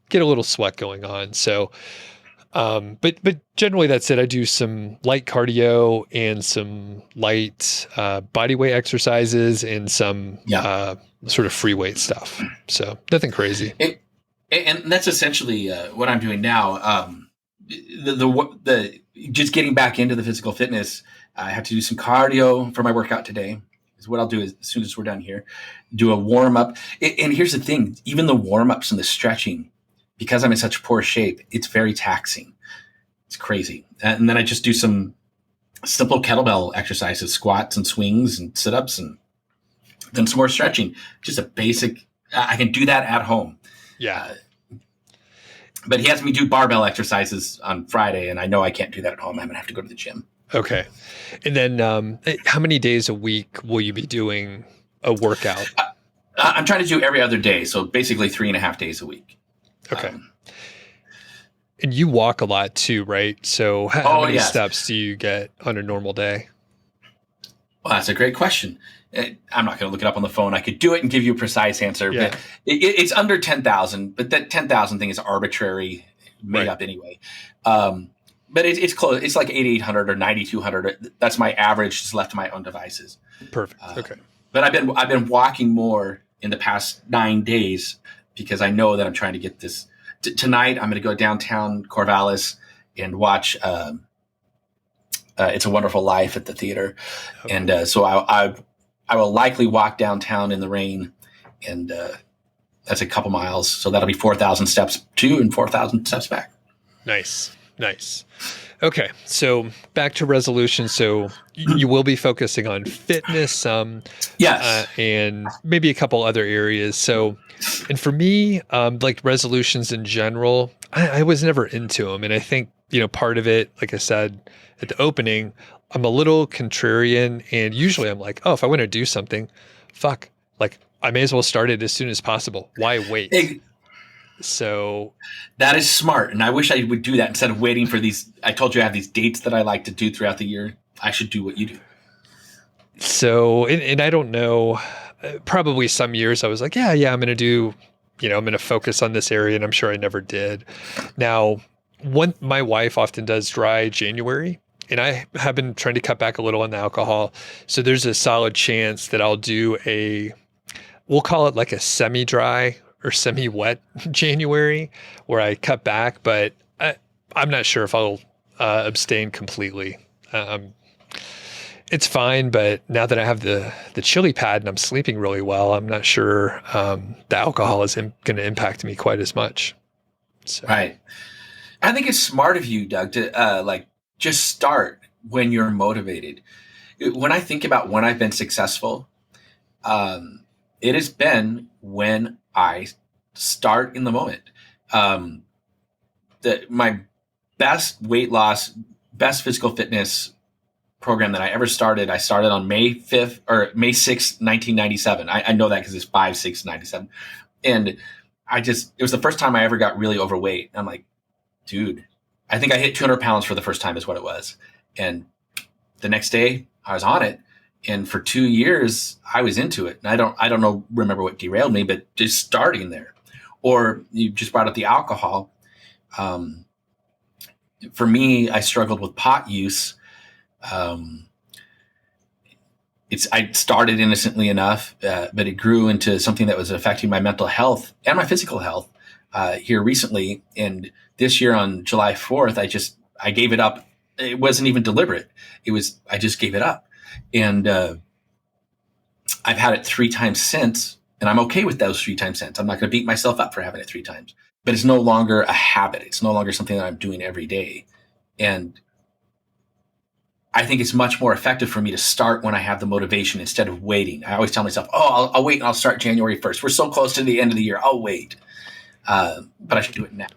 get a little sweat going on. So, but generally that's it. I do some light cardio and some light body weight exercises and some sort of free weight stuff. So nothing crazy. And that's essentially what I'm doing now. The just getting back into the physical fitness. I have to do some cardio for my workout today. Is what I'll do as soon as we're done here. Do a warm up. And here's the thing: even the warm ups and the stretching, because I'm in such poor shape, it's very taxing. It's crazy. And then I just do some simple kettlebell exercises, squats and swings and sit ups, and then some more stretching. Just a basic. I can do that at home. Yeah. But he has me do barbell exercises on Friday, and I know I can't do that at home. I'm gonna have to go to the gym. Okay. And then how many days a week will you be doing a workout? I'm trying to do every other day. So basically 3.5 days a week. Okay. And you walk a lot too, right? So how many yes. steps do you get on a normal day? Well, that's a great question. I'm not going to look it up on the phone. I could do it and give you a precise answer, Yeah. but it's under 10,000, but that 10,000 thing is arbitrary, made up anyway. But it's close. It's like 8,800 or 9,200. That's my average, just left to my own devices. Perfect. Okay. But I've been walking more in the past 9 days because I know that I'm trying to get this. Tonight, I'm going to go downtown Corvallis and watch It's a Wonderful Life at the theater. Okay. And so I will likely walk downtown in the rain, and that's a couple miles. So that'll be 4,000 steps to and 4,000 steps back. Nice. Okay. So back to resolution. So you will be focusing on fitness, yes, and maybe a couple other areas. So, and for me, like resolutions in general, I was never into them. And I think, part of it, like I said at the opening, I'm a little contrarian, and usually I'm like, oh, if I want to do something, I may as well start it as soon as possible. Why wait? So that is smart. And I wish I would do that instead of waiting for these. I told you I have these dates that I like to do throughout the year. I should do what you do. So, and I don't know, probably some years I was like, yeah, I'm going to do, I'm going to focus on this area. And I'm sure I never did. Now, my wife often does dry January, and I have been trying to cut back a little on the alcohol. So there's a solid chance that I'll do we'll call it like a semi-dry or semi-wet January where I cut back, but I'm not sure if I'll abstain completely. It's fine, but now that I have the chili pad and I'm sleeping really well, I'm not sure the alcohol is going to impact me quite as much. So. Right. I think it's smart of you, Doug, to just start when you're motivated. When I think about when I've been successful, it has been when I start in the moment. My best weight loss, best physical fitness program that I ever started, I started on May 6th, 1997. I know that because it's 5/6/97. And it was the first time I ever got really overweight. I'm like, dude, I think I hit 200 pounds for the first time is what it was. And the next day I was on it. And for 2 years I was into it. And I don't remember what derailed me, but just starting there. Or you just brought up the alcohol. For me, I struggled with pot use. I started innocently enough, but it grew into something that was affecting my mental health and my physical health here recently. And this year on July 4th, I gave it up. It wasn't even deliberate. I just gave it up. And I've had it 3 times since, and I'm okay with those 3 times since. I'm not going to beat myself up for having it 3 times, but it's no longer a habit. It's no longer something that I'm doing every day. And I think it's much more effective for me to start when I have the motivation instead of waiting. I always tell myself, I'll wait and I'll start January 1st. We're so close to the end of the year. I'll wait. But I should do it now.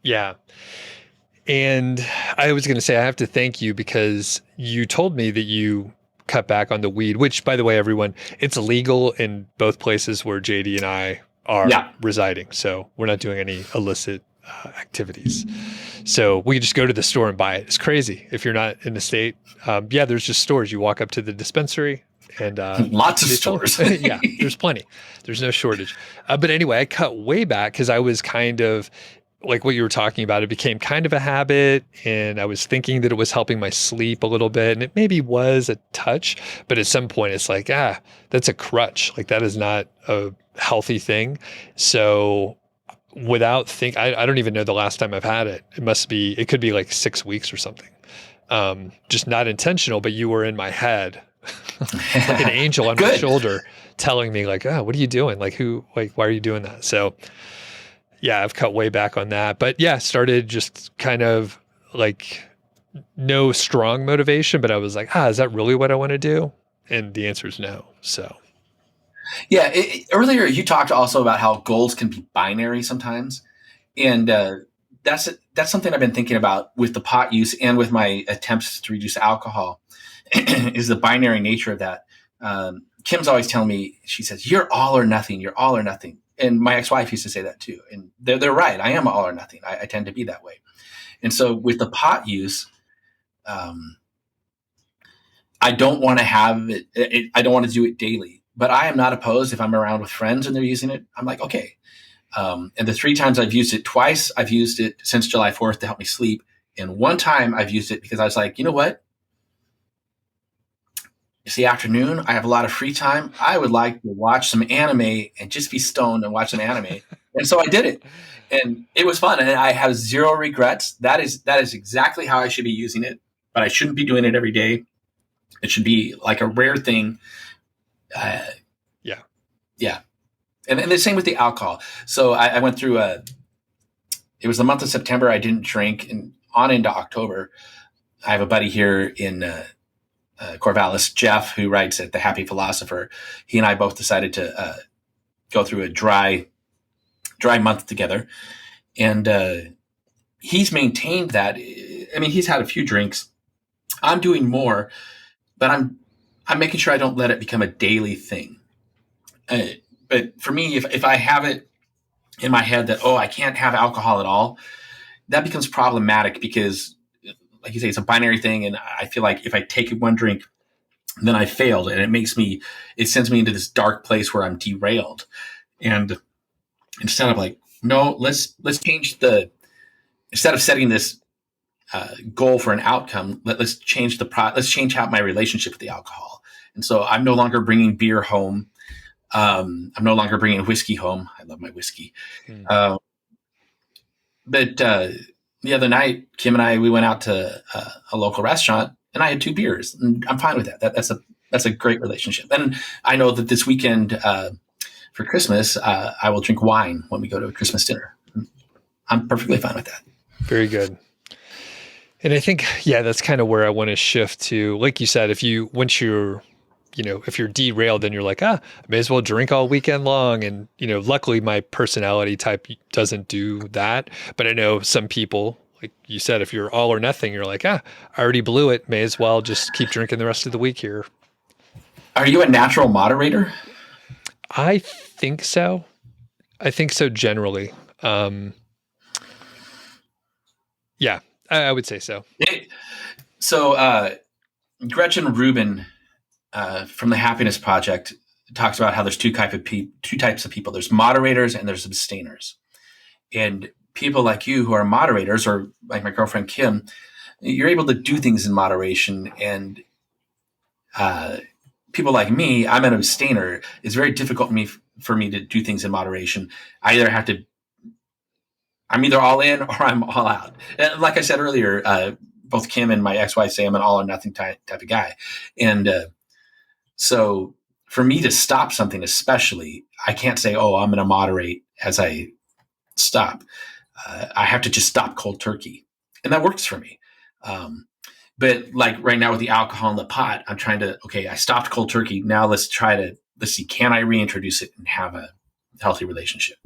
Yeah. And I was going to say, I have to thank you because you told me that you cut back on the weed, which, by the way, everyone, it's illegal in both places where JD and I are residing. So we're not doing any illicit activities. So we just go to the store and buy it. It's crazy. If you're not in the state, there's just stores. You walk up to the dispensary and lots of stores. Yeah, there's plenty. There's no shortage. But anyway, I cut way back because I was kind of like what you were talking about. It became kind of a habit, and I was thinking that it was helping my sleep a little bit, and it maybe was a touch, but at some point it's like, that's a crutch. Like that is not a healthy thing. So I don't even know the last time I've had it. It could be like 6 weeks or something. Just not intentional, but you were in my head, like an angel on my Good. shoulder telling me like, oh, what are you doing? Like why are you doing that? So yeah, I've cut way back on that, but yeah, started just kind of like no strong motivation, but I was like, is that really what I want to do? And the answer is no. So Yeah. Earlier, you talked also about how goals can be binary sometimes. And that's something I've been thinking about with the pot use and with my attempts to reduce alcohol is the binary nature of that. Kim's always telling me, she says, you're all or nothing. You're all or nothing. And my ex-wife used to say that too. And they're right. I am all or nothing. I tend to be that way. And so with the pot use, I don't want to have it. I don't want to do it daily, but I am not opposed if I'm around with friends and they're using it. I'm like, okay. And the 3 times I've used it, twice I've used it since July 4th to help me sleep. And one time I've used it because I was like, you know what? It's the afternoon. I have a lot of free time. I would like to watch some anime and just be stoned and watch some anime. And so I did it. And it was fun. And I have zero regrets. That is exactly how I should be using it. But I shouldn't be doing it every day. It should be like a rare thing. yeah. Yeah. And the same with the alcohol. So I went through it was the month of September. I didn't drink, and on into October. I have a buddy here in Corvallis, Jeff, who writes at The Happy Philosopher. He and I both decided to go through a dry month together. And he's maintained that. I mean, he's had a few drinks. I'm doing more, but I'm making sure I don't let it become a daily thing. But for me, if I have it in my head that, I can't have alcohol at all, that becomes problematic because, like you say, it's a binary thing. And I feel like if I take one drink, then I failed. And it sends me into this dark place where I'm derailed. And instead of like, no, let's change instead of setting this goal for an outcome, let's change let's change how my relationship with the alcohol. And so I'm no longer bringing beer home. I'm no longer bringing whiskey home. I love my whiskey. But the other night, Kim and I, we went out to a local restaurant and I had 2 beers, and I'm fine with that. That's a great relationship. And I know that this weekend for Christmas, I will drink wine when we go to a Christmas dinner. I'm perfectly fine with that. Very good. And I think, that's kind of where I want to shift to. Like you said, if you're derailed, then you're like, I may as well drink all weekend long. And, luckily my personality type doesn't do that. But I know some people, like you said, if you're all or nothing, you're like, I already blew it. May as well just keep drinking the rest of the week here. Are you a natural moderator? I think so. Generally. Yeah, I would say so. So Gretchen Rubin from the Happiness Project talks about how there's two types of people. There's moderators and there's abstainers. And people like you who are moderators, or like my girlfriend Kim, you're able to do things in moderation. And people like me, I'm an abstainer. It's very difficult for me to do things in moderation. I'm either all in or I'm all out. And like I said earlier, both Kim and my ex-wife say I'm an all or nothing type of guy. And so for me to stop something, especially, I can't say, I'm going to moderate as I stop. I have to just stop cold turkey. And that works for me. But like right now with the alcohol and the pot, I'm trying to, I stopped cold turkey. Now let's see, can I reintroduce it and have a healthy relationship?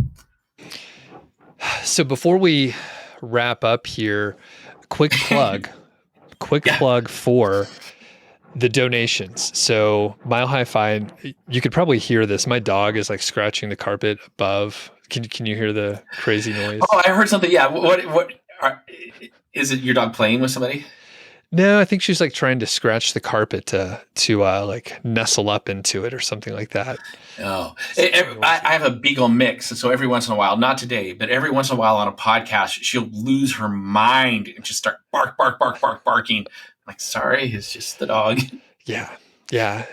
So before we wrap up here, quick plug for the donations. So MHFi, you could probably hear this. My dog is like scratching the carpet above. Can you hear the crazy noise? Oh, I heard something. Yeah. Is it your dog playing with somebody? No, I think she's like trying to scratch the carpet to like nestle up into it or something like that. Oh, I have a beagle mix. So every once in a while, not today, but every once in a while on a podcast, she'll lose her mind and just start barking. I'm like, sorry, it's just the dog. Yeah.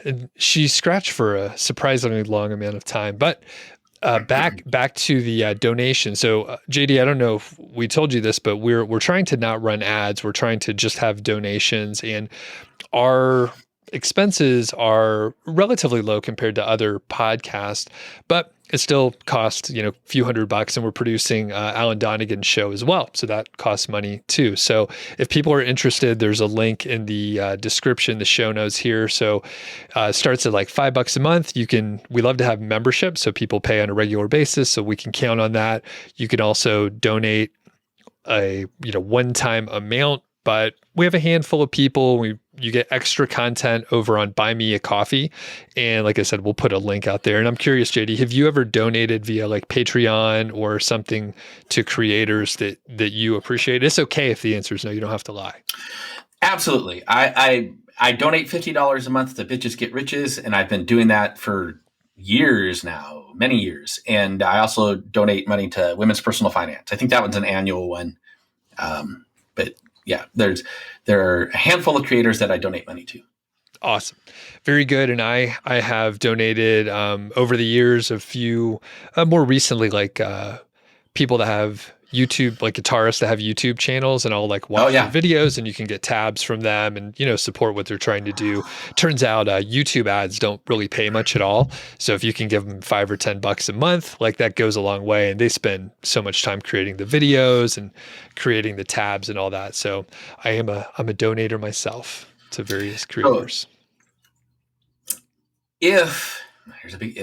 And she scratched for a surprisingly long amount of time. But back to the donation. So JD, I don't know if we told you this, but we're trying to not run ads. We're trying to just have donations, and our expenses are relatively low compared to other podcasts, but it still costs, a few $100, and we're producing Alan Donegan's show as well. So that costs money too. So if people are interested, there's a link in the description, the show notes here. So it starts at like $5 a month. We love to have membership. So people pay on a regular basis. So we can count on that. You can also donate a, one-time amount, but we have a handful of people. You get extra content over on Buy Me a Coffee. And like I said, we'll put a link out there. And I'm curious, JD, have you ever donated via like Patreon or something to creators that you appreciate? It's okay if the answer is no, you don't have to lie. Absolutely. I donate $50 a month to Bitches Get Riches, and I've been doing that for years now, many years. And I also donate money to Women's Personal Finance. I think that one's an annual one. But yeah, there are a handful of creators that I donate money to. Awesome. Very good. And I have donated over the years a few, more recently, like people that have YouTube, like guitarists that have YouTube channels, and I'll like watch their videos, and you can get tabs from them and, support what they're trying to do. Turns out YouTube ads don't really pay much at all. So if you can give them $5 or $10 a month, like that goes a long way. And they spend so much time creating the videos and creating the tabs and all that. So I'm a donator myself to various creators. Here's a big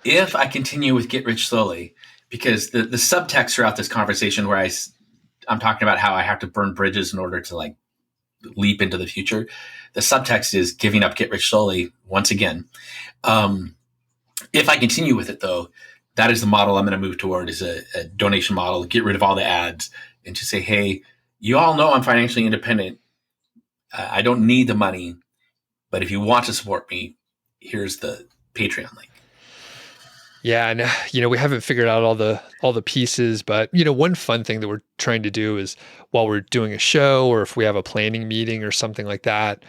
if I continue with Get Rich Slowly, because the subtext throughout this conversation where I'm talking about how I have to burn bridges in order to like leap into the future. The subtext is giving up Get Rich Slowly once again. If I continue with it though, that is the model I'm going to move toward, is a donation model, get rid of all the ads and just say, hey, you all know I'm financially independent. I don't need the money, but if you want to support me, here's the Patreon link. Yeah, and we haven't figured out all the pieces, but one fun thing that we're trying to do is while we're doing a show, or if we have a planning meeting or something like that,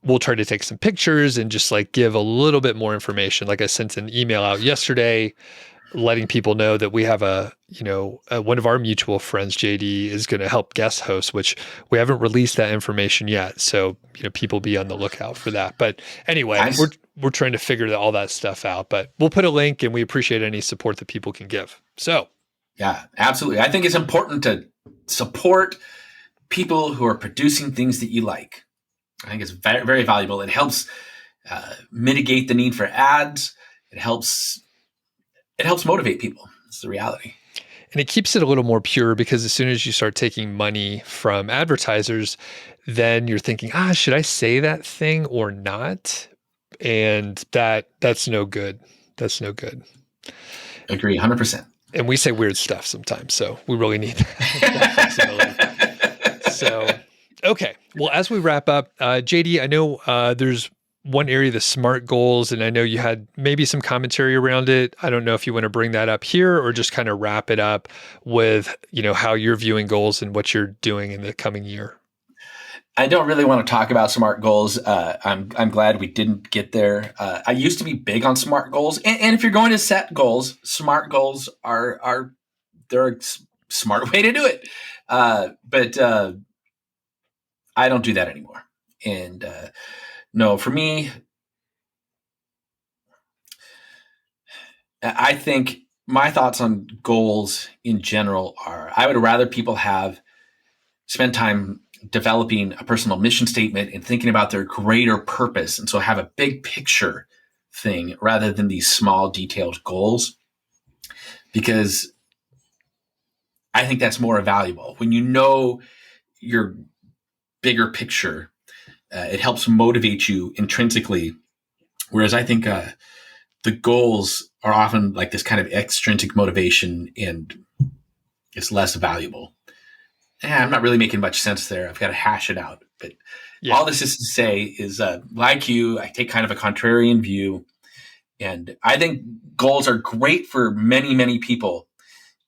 we'll try to take some pictures and just like give a little bit more information. Like I sent an email out yesterday letting people know that we have one of our mutual friends, JD, is going to help guest host, which we haven't released that information yet. So, people be on the lookout for that. But anyway, nice. We're trying to figure all that stuff out, but we'll put a link, and we appreciate any support that people can give. So. Yeah, absolutely. I think it's important to support people who are producing things that you like. I think it's very, very valuable. It helps mitigate the need for ads. It helps motivate people. It's the reality. And it keeps it a little more pure, because as soon as you start taking money from advertisers, then you're thinking, should I say that thing or not? And that's no good. That's no good. Agree 100%. And we say weird stuff sometimes, so we really need that flexibility. So, okay. Well, as we wrap up, JD, I know there's one area, the SMART goals, and I know you had maybe some commentary around it. I don't know if you want to bring that up here or just kind of wrap it up with, how you're viewing goals and what you're doing in the coming year. I don't really want to talk about SMART goals. I'm glad we didn't get there. I used to be big on SMART goals, and if you're going to set goals, SMART goals are they're a smart way to do it. But I don't do that anymore. And no, for me, I think my thoughts on goals in general are, I would rather people spend time developing a personal mission statement and thinking about their greater purpose. And so have a big picture thing rather than these small detailed goals, because I think that's more valuable. When you know your bigger picture, it helps motivate you intrinsically. Whereas I think the goals are often like this kind of extrinsic motivation, and it's less valuable. I'm not really making much sense there. I've got to hash it out. But all this is to say is, like you, I take kind of a contrarian view. And I think goals are great for many, many people.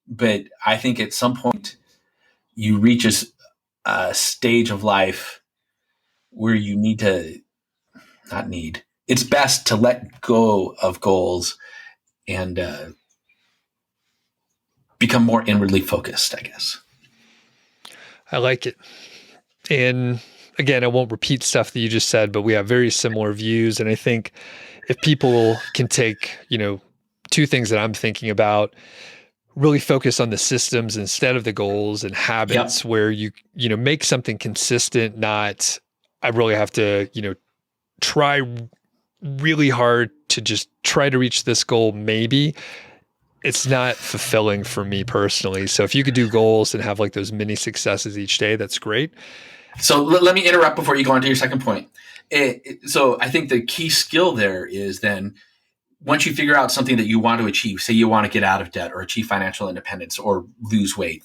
But I think at some point you reach a stage of life where you it's best to let go of goals and become more inwardly focused, I guess. I like it. And again, I won't repeat stuff that you just said, but we have very similar views. And I think if people can take, two things that I'm thinking about, really focus on the systems instead of the goals and habits, where you make something consistent, not I really have to, try really hard to just try to reach this goal. Maybe it's not fulfilling for me personally. So if you could do goals and have like those mini successes each day, that's great. So let me interrupt before you go on to your second point. So I think the key skill there is then, once you figure out something that you want to achieve, say you want to get out of debt or achieve financial independence or lose weight,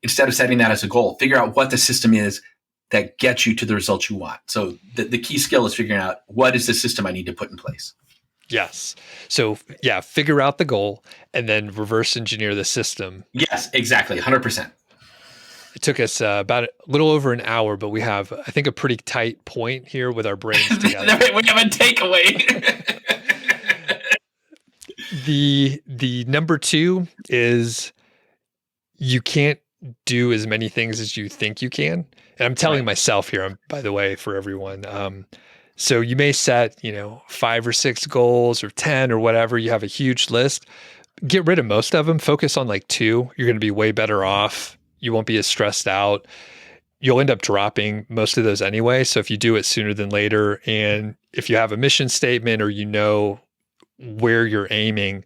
instead of setting that as a goal, figure out what the system is that gets you to the results you want. So the key skill is figuring out, what is the system I need to put in place? Yes. So yeah, figure out the goal and then reverse engineer the system. Yes, exactly. 100%. It took us about a little over an hour, but we have, I think, a pretty tight point here with our brains together. We have a takeaway. The number 2 is you can't do as many things as you think you can. And I'm telling myself here, by the way, for everyone. So you may set, 5 or 6 goals or 10 or whatever. You have a huge list. Get rid of most of them. Focus on like 2. You're going to be way better off. You won't be as stressed out. You'll end up dropping most of those anyway. So if you do it sooner than later, and if you have a mission statement or where you're aiming,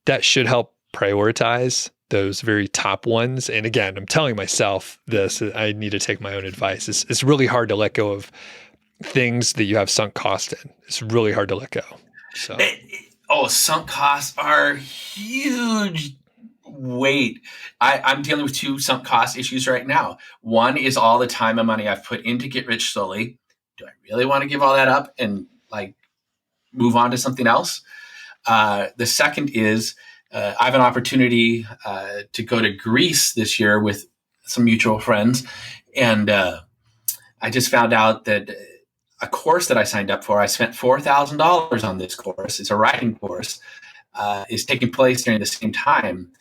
that should help prioritize those very top ones. And again, I'm telling myself this, I need to take my own advice. It's really hard to let go of things that you have sunk cost in. It's really hard to let go. So, sunk costs are huge weight. I'm dealing with 2 sunk cost issues right now. One is all the time and money I've put into Get Rich Slowly. Do I really want to give all that up and move on to something else? The second is I have an opportunity to go to Greece this year with some mutual friends. And I just found out that a course that I signed up for, I spent $4,000 on this course. It's a writing course, is taking place during the same time.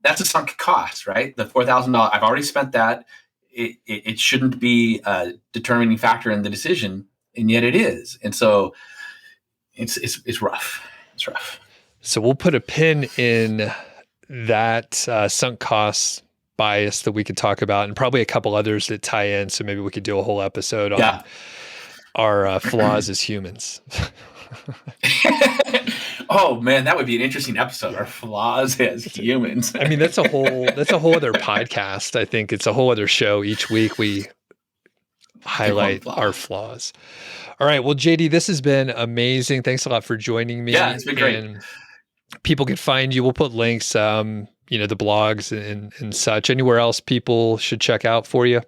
That's a sunk cost, right? The $4,000, I've already spent that. It shouldn't be a determining factor in the decision, and yet it is. And so it's rough. It's rough. So we'll put a pin in that sunk costs bias that we could talk about, and probably a couple others that tie in. So maybe we could do a whole episode on our flaws as humans. Oh man, that would be an interesting episode. Our flaws as humans. I mean, that's a whole other podcast. I think it's a whole other show. Each week we highlight our flaws. All right. Well, JD, this has been amazing. Thanks a lot for joining me. Yeah, it's been great. And people can find you. We'll put links, the blogs and such. Anywhere else people should check out for you?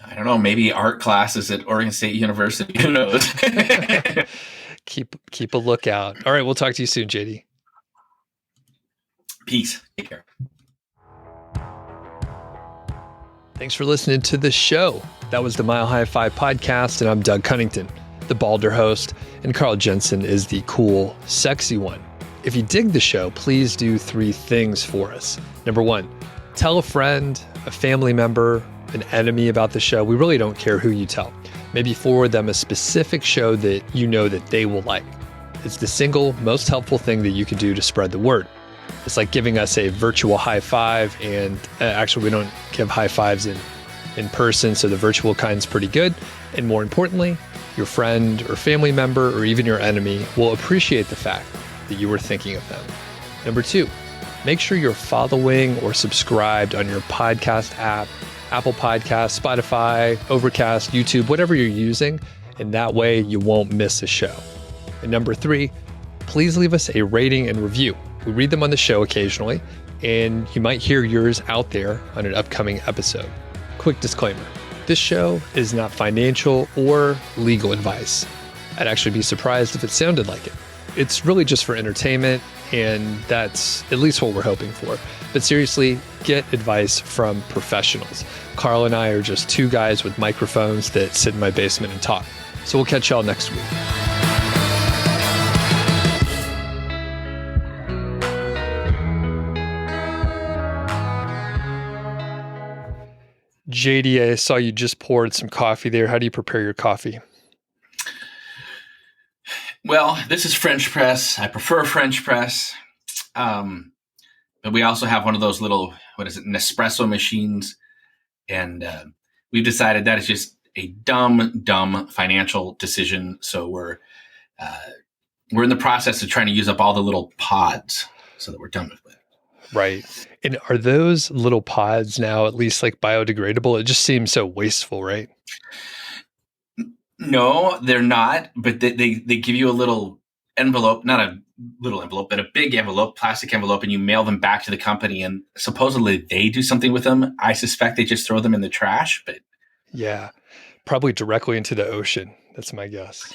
I don't know. Maybe art classes at Oregon State University. Who knows? Keep a lookout. All right. We'll talk to you soon, JD. Peace. Take care. Thanks for listening to the show. That was the MHFi podcast, and I'm Doug Cunnington, the balder host, and Carl Jensen is the cool, sexy one. If you dig the show, please do 3 things for us. Number 1, tell a friend, a family member, an enemy about the show. We really don't care who you tell. Maybe forward them a specific show that you know that they will like. It's the single most helpful thing that you can do to spread the word. It's like giving us a virtual high five, and actually we don't give high fives in person, so the virtual kind's pretty good. And more importantly, your friend or family member or even your enemy will appreciate the fact that you were thinking of them. Number 2, make sure you're following or subscribed on your podcast app, Apple Podcasts, Spotify, Overcast, YouTube, whatever you're using, and that way you won't miss a show. And number 3, please leave us a rating and review. We read them on the show occasionally, and you might hear yours out there on an upcoming episode. Quick disclaimer, this show is not financial or legal advice. I'd actually be surprised if it sounded like it. It's really just for entertainment, and that's at least what we're hoping for. But seriously, get advice from professionals. Carl and I are just 2 guys with microphones that sit in my basement and talk. So we'll catch y'all next week. JD, I saw you just poured some coffee there. How do you prepare your coffee? Well, this is French press. I prefer French press. But we also have one of those little, what is it, Nespresso machines. And we've decided that is just a dumb financial decision. So we're in the process of trying to use up all the little pods so that we're done with it. Right. And are those little pods now at least like biodegradable? It just seems so wasteful, right? No, they're not, but they give you a little envelope, not a little envelope, but a big envelope, plastic envelope, and you mail them back to the company. And supposedly they do something with them. I suspect they just throw them in the trash, but yeah, probably directly into the ocean. That's my guess.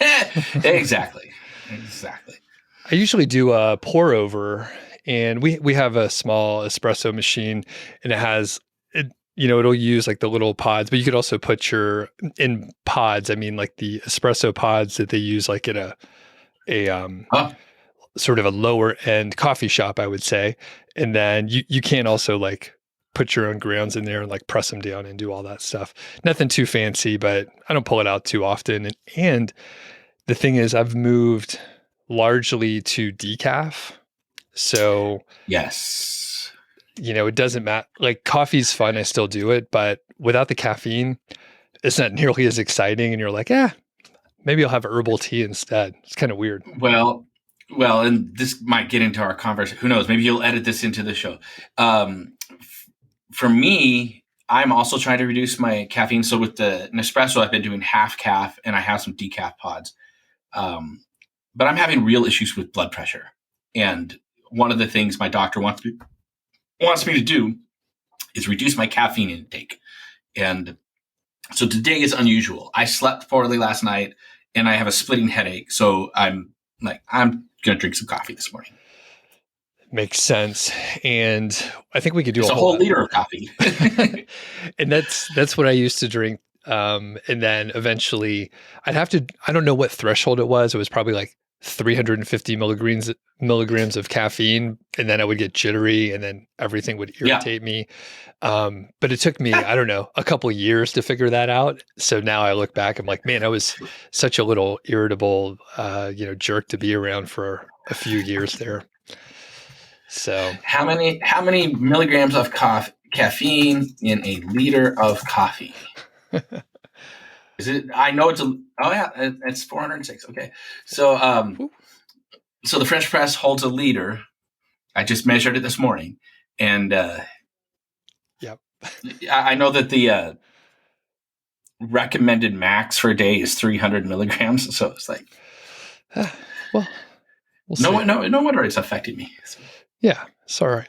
Exactly. I usually do a pour over, and we have a small espresso machine, and it has it. It'll use like the little pods, but you could also put in pods. I mean, like the espresso pods that they use like in a sort of a lower end coffee shop, I would say. And then you can also like put your own grounds in there and like press them down and do all that stuff. Nothing too fancy, but I don't pull it out too often. And the thing is, I've moved largely to decaf. So yes, it doesn't matter. Like coffee's fun. I still do it, but without the caffeine, it's not nearly as exciting. And you're like, maybe I'll have herbal tea instead. It's kind of weird. Well, and this might get into our conversation. Who knows? Maybe you'll edit this into the show. For me, I'm also trying to reduce my caffeine. So with the Nespresso, I've been doing half calf, and I have some decaf pods. But I'm having real issues with blood pressure. And one of the things my doctor wants me to do is reduce my caffeine intake. And so today is unusual. I slept poorly last night, and I have a splitting headache. So I'm going to drink some coffee this morning. Makes sense. And I think we could do a whole liter of coffee. And that's what I used to drink. And then eventually I don't know what threshold it was. It was probably like 350 milligrams of caffeine. And then I would get jittery, and then everything would irritate me. But it took me, I don't know, a couple of years to figure that out. So now I look back, I'm like, man, I was such a little irritable, jerk to be around for a few years there. So how many milligrams of caffeine in a liter of coffee? Is it? I know it's it's 406. Okay, so the French press holds a liter. I just measured it this morning, and yep. I know that the recommended max for a day is 300 milligrams. So it's like, well, we'll see. No wonder it's affecting me. Yeah, it's all right.